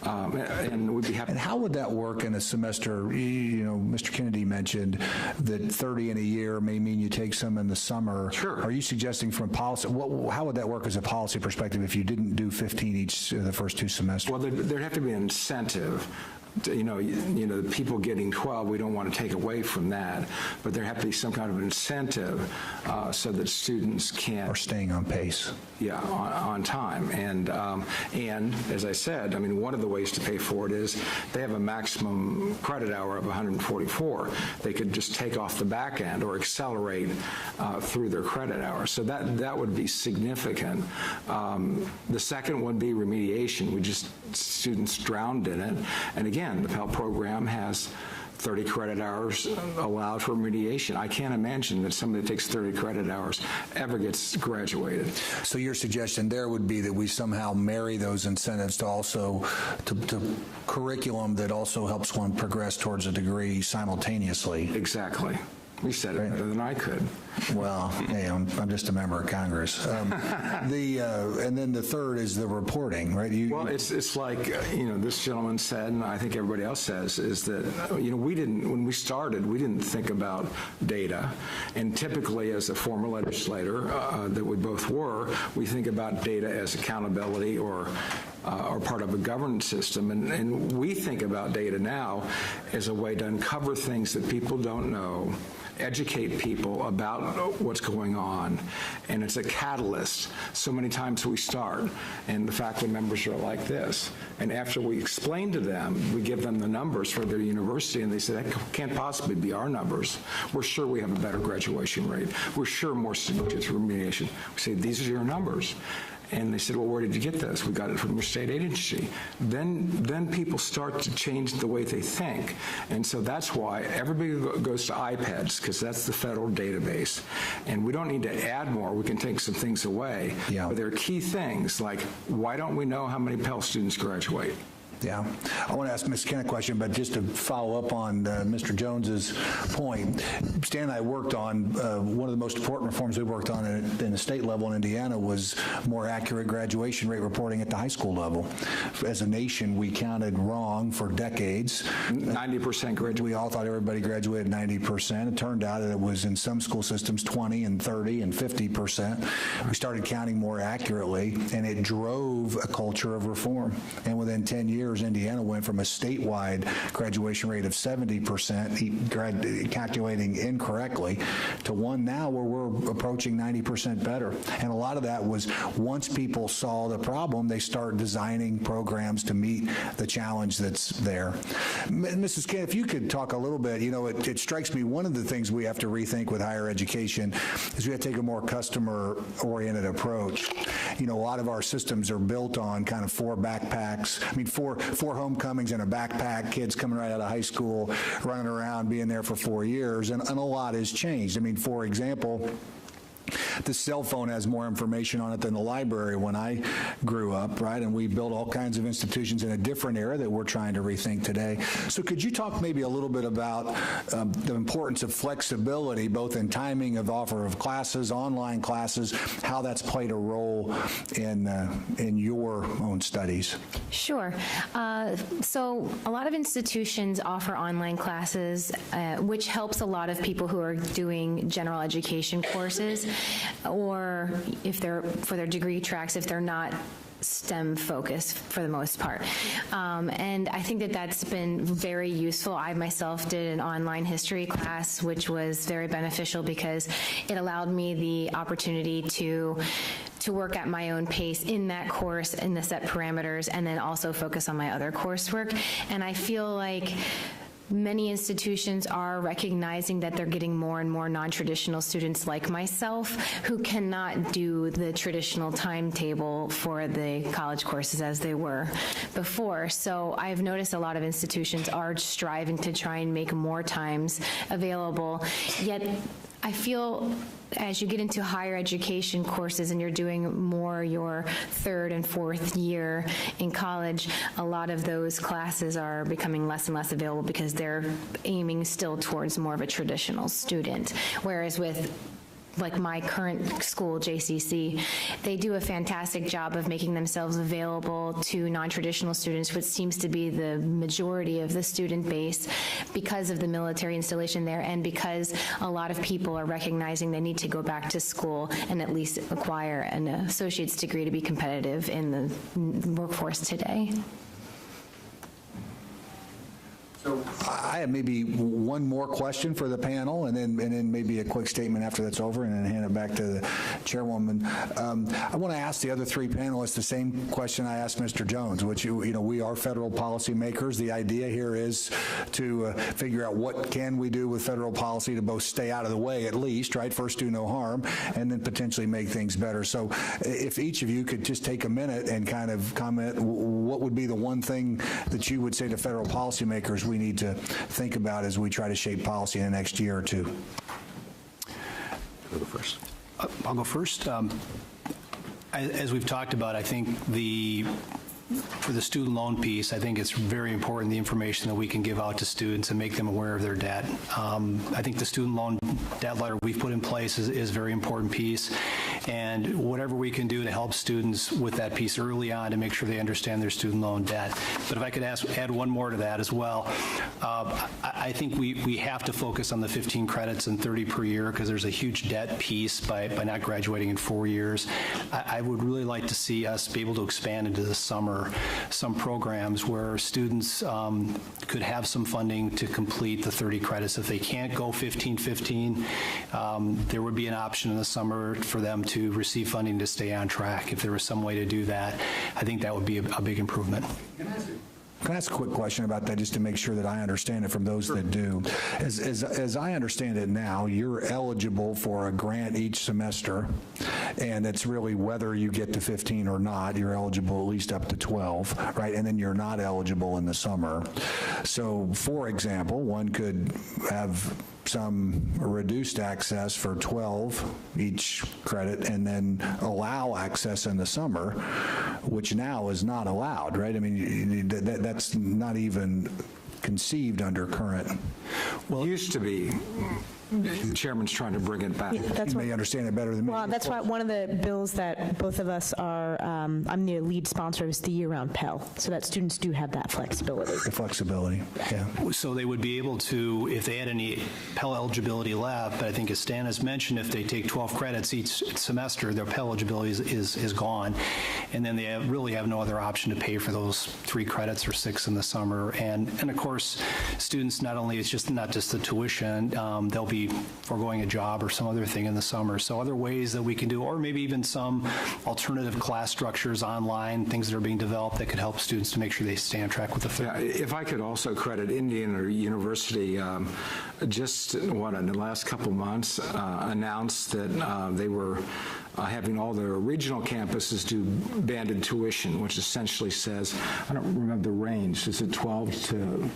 and we'd be happy. And how would that work in a semester? Mr. Kennedy mentioned that 30 in a year may mean you take some in the summer. Sure. Are you suggesting from policy, how would that work as a policy perspective if you didn't do 15 each the first 2 semesters? Well, there'd have to be an incentive. The people getting 12, we don't want to take away from that, but there have to be some kind of incentive so that students can... Or staying on pace. Yeah, on time. And as I said, one of the ways to pay for it is they have a maximum credit hour of 144. They could just take off the back end or accelerate through their credit hour. So that would be significant. The second would be remediation. Students drowned in it. And again, the Pell program has 30 credit hours allowed for remediation. I can't imagine that somebody that takes 30 credit hours ever gets graduated. So your suggestion there would be that we somehow marry those incentives to curriculum that also helps one progress towards a degree simultaneously. Exactly. You said it better than I could. Well, hey, I'm just a member of Congress. And then the third is the reporting, right? It's like this gentleman said, and I think everybody else says, is that when we started, we didn't think about data, and typically as a former legislator that we both were, we think about data as accountability or part of a governance system, and we think about data now as a way to uncover things that people don't know, educate people about what's going on, and it's a catalyst. So many times we start, and the faculty members are like this, and after we explain to them, we give them the numbers for their university, and they say, that can't possibly be our numbers. We're sure we have a better graduation rate. We're sure more students get through remediation. We say, these are your numbers. And they said, well, where did you get this? We got it from your state agency. Then people start to change the way they think. And so that's why everybody goes to iPads, because that's the federal database. And we don't need to add more. We can take some things away. Yeah. But there are key things like, why don't we know how many Pell students graduate? Yeah. I want to ask Ms. Ken a question, but just to follow up on Mr. Jones's point, Stan and I worked on, one of the most important reforms we worked on in the state level in Indiana was more accurate graduation rate reporting at the high school level. As a nation, we counted wrong for decades. 90% graduate. We all thought everybody graduated 90%. It turned out that it was in some school systems 20 and 30 and 50%. We started counting more accurately, and it drove a culture of reform. And within 10 years, Indiana went from a statewide graduation rate of 70%, calculating incorrectly, to one now where we're approaching 90% better. And a lot of that was once people saw the problem, they start designing programs to meet the challenge that's there. Mrs. Ken, if you could talk a little bit, it strikes me one of the things we have to rethink with higher education is we have to take a more customer-oriented approach. A lot of our systems are built on kind of four homecomings and a backpack, kids coming right out of high school, running around, being there for 4 years, and a lot has changed. For example, the cell phone has more information on it than the library when I grew up, right? And we built all kinds of institutions in a different era that we're trying to rethink today. So could you talk maybe a little bit about the importance of flexibility, both in timing of offer of classes, online classes, how that's played a role in your own studies? Sure. So a lot of institutions offer online classes, which helps a lot of people who are doing general education courses, or if they're for their degree tracks, if they're not STEM focused for the most part. And I think that that's been very useful. I myself did an online history class, which was very beneficial because it allowed me the opportunity to work at my own pace in that course, in the set parameters, and then also focus on my other coursework. And I feel like many institutions are recognizing that they're getting more and more non-traditional students like myself who cannot do the traditional timetable for the college courses as they were before. So I've noticed a lot of institutions are striving to try and make more times available, yet I feel as you get into higher education courses and you're doing more your third and fourth year in college, a lot of those classes are becoming less and less available because they're aiming still towards more of a traditional student. Whereas with like my current school, JCC, they do a fantastic job of making themselves available to non-traditional students, which seems to be the majority of the student base because of the military installation there and because a lot of people are recognizing they need to go back to school and at least acquire an associate's degree to be competitive in the workforce today. So I have maybe one more question for the panel, and then maybe a quick statement after that's over, and then hand it back to the chairwoman. I want to ask the other three panelists the same question I asked Mr. Jones, which we are federal policy makers. The idea here is to figure out what can we do with federal policy to both stay out of the way, at least, right? First, do no harm, and then potentially make things better. So, if each of you could just take a minute and kind of comment, what would be the one thing that you would say to federal policymakers we need to think about as we try to shape policy in the next year or two? Go first. I'll go first. As we've talked about, I think for the student loan piece, I think it's very important the information that we can give out to students and make them aware of their debt. I think the student loan debt letter we've put in place is a very important piece, and whatever we can do to help students with that piece early on to make sure they understand their student loan debt. But if I could add one more to that as well, I think we have to focus on the 15 credits and 30 per year because there's a huge debt piece by not graduating in 4 years. I would really like to see us be able to expand into the summer some programs where students could have some funding to complete the 30 credits. If they can't go 15-15, there would be an option in the summer for them to receive funding to stay on track. If there was some way to do that, I think that would be a big improvement. Can I ask a quick question about that just to make sure that I understand it from those that do? As I understand it now, you're eligible for a grant each semester and it's really whether you get to 15 or not, you're eligible at least up to 12, right? And then you're not eligible in the summer. So, for example, one could have some reduced access for 12 each credit and then allow access in the summer, which now is not allowed, right? I mean, that's not even conceived under current. Well, it used to be. The chairman's trying to bring it back. That's You may understand it better than me. Well, that's why one of the bills that both of us are, I'm the lead sponsor, is the year-round Pell, so that students do have that flexibility. The flexibility, yeah. So they would be able to, if they had any Pell eligibility left, but I think as Stan has mentioned, if they take 12 credits each semester, their Pell eligibility is gone, and then they really have no other option to pay for those 3 credits or 6 in the summer. And of course, students, not only, it's not just the tuition, they'll be foregoing a job or some other thing in the summer. So other ways that we can do, or maybe even some alternative class structures online, things that are being developed that could help students to make sure they stay on track with the Yeah, if I could also credit Indiana University, just in the last couple months, announced that they were having all their regional campuses do banded tuition, which essentially says, I don't remember the range, is it 12 to...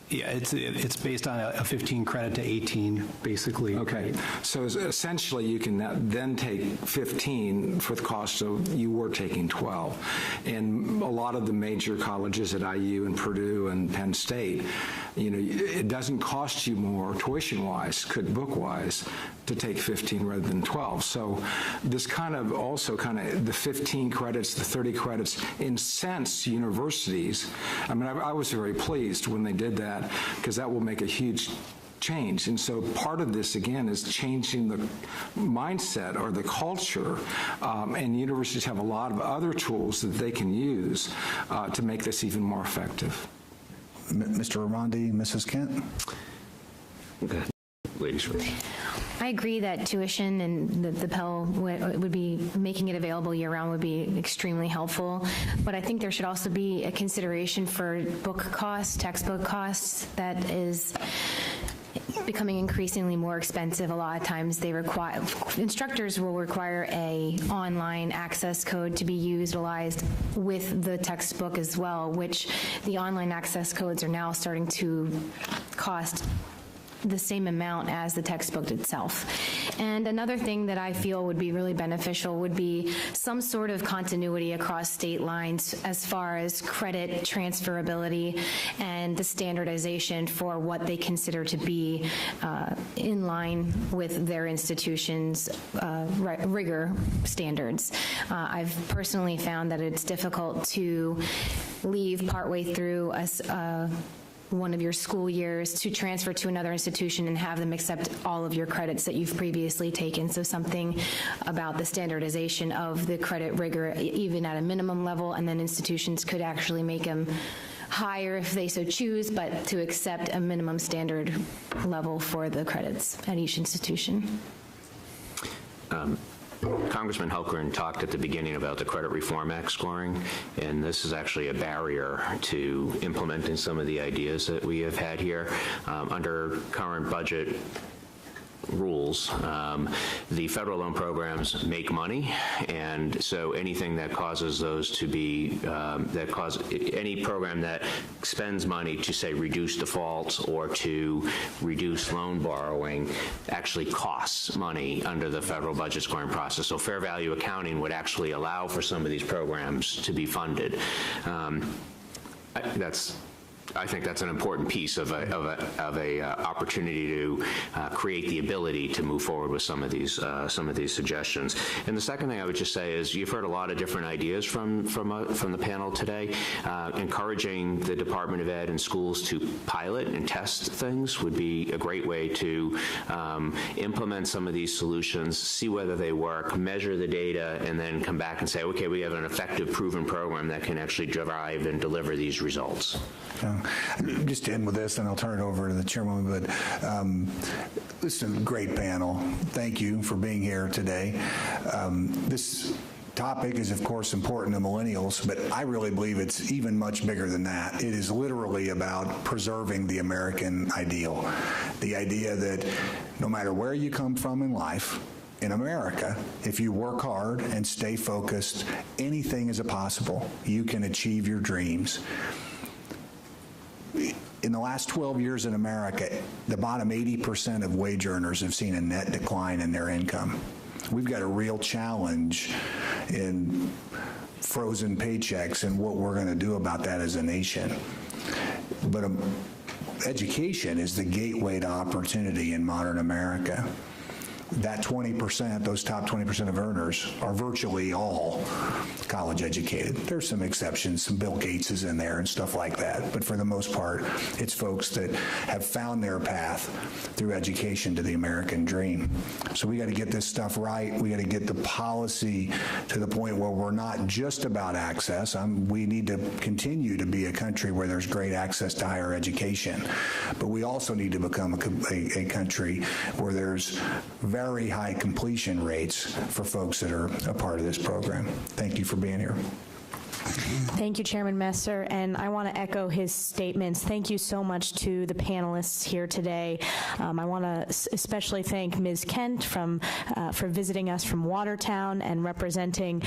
Yeah, it's based on a 15 credit to 18, basically. Okay, so essentially you can then take 15 for the cost of you were taking 12. And a lot of the major colleges at IU and Purdue and Penn State, it doesn't cost you more tuition-wise, book-wise, to take 15 rather than 12. So this the 15 credits, the 30 credits incents universities. I mean, I was very pleased when they did that, because that will make a huge change. And so part of this, again, is changing the mindset or the culture, and universities have a lot of other tools that they can use to make this even more effective. Mr. Ramondi, Mrs. Kent? Okay. Ladies first. I agree that tuition and the Pell would be, making it available year-round would be extremely helpful, but I think there should also be a consideration for book costs, textbook costs, that is becoming increasingly more expensive. A lot of times instructors will require a online access code to be utilized with the textbook as well, which the online access codes are now starting to cost the same amount as the textbook itself. And another thing that I feel would be really beneficial would be some sort of continuity across state lines as far as credit transferability and the standardization for what they consider to be in line with their institution's rigor standards. I've personally found that it's difficult to leave partway through one of your school years to transfer to another institution and have them accept all of your credits that you've previously taken. So something about the standardization of the credit rigor, even at a minimum level, and then institutions could actually make them higher if they so choose, but to accept a minimum standard level for the credits at each institution. Congressman Helkern talked at the beginning about the Credit Reform Act scoring, and this is actually a barrier to implementing some of the ideas that we have had here. Under current budget rules, the federal loan programs make money, and so anything that causes those to be, any program that spends money to, say, reduce defaults or to reduce loan borrowing actually costs money under the federal budget scoring process. So fair value accounting would actually allow for some of these programs to be funded. I think that's an important piece of a opportunity to create the ability to move forward with some of these suggestions. And the second thing I would just say is you've heard a lot of different ideas from the panel today. Encouraging the Department of Ed and schools to pilot and test things would be a great way to implement some of these solutions, see whether they work, measure the data, and then come back and say, okay, we have an effective, proven program that can actually drive and deliver these results. Just to end with this, and I'll turn it over to the chairwoman, but this is a great panel. Thank you for being here today. This topic is, of course, important to millennials, but I really believe it's even much bigger than that. It is literally about preserving the American ideal, the idea that no matter where you come from in life, in America, if you work hard and stay focused, anything is possible. You can achieve your dreams. In the last 12 years in America, the bottom 80% of wage earners have seen a net decline in their income. We've got a real challenge in frozen paychecks and what we're going to do about that as a nation. But education is the gateway to opportunity in modern America. That 20%, those top 20% of earners are virtually all college educated. There's some exceptions, some Bill Gates is in there and stuff like that, but for the most part, it's folks that have found their path through education to the American dream. So we got to get this stuff right. We got to get the policy to the point where we're not just about access. We need to continue to be a country where there's great access to higher education, but we also need to become a country where there's very high completion rates for folks that are a part of this program. Thank you for being here. Thank you, Chairman Messer, and I want to echo his statements. Thank you so much to the panelists here today. I want to especially thank Ms. Kent for visiting us from Watertown and representing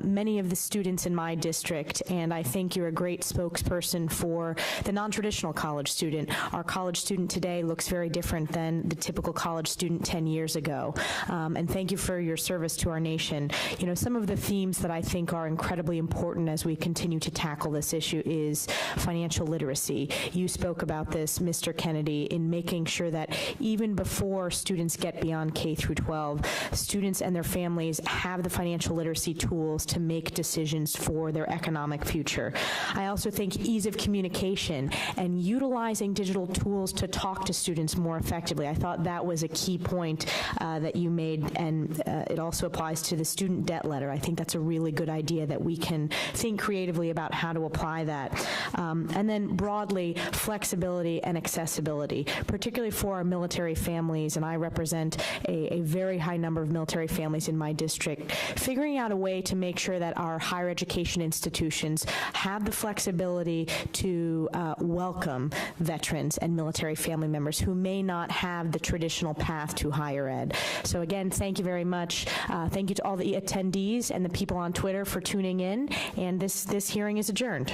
many of the students in my district, and I think you're a great spokesperson for the non-traditional college student. Our college student today looks very different than the typical college student 10 years ago, and thank you for your service to our nation. You know, some of the themes that I think are incredibly important as we continue to tackle this issue is financial literacy. You spoke about this, Mr. Kennedy, in making sure that even before students get beyond K through 12, students and their families have the financial literacy tools to make decisions for their economic future. I also think ease of communication and utilizing digital tools to talk to students more effectively. I thought that was a key point that you made, and it also applies to the student debt letter. I think that's a really good idea that we can think creatively about how to apply that. And then broadly, flexibility and accessibility, particularly for our military families, and I represent a very high number of military families in my district, figuring out a way to make sure that our higher education institutions have the flexibility to welcome veterans and military family members who may not have the traditional path to higher ed. So again, thank you very much. Thank you to all the attendees and the people on Twitter for tuning in, and this hearing is adjourned.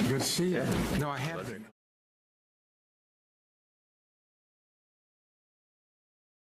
Good to see you. No, I haven't.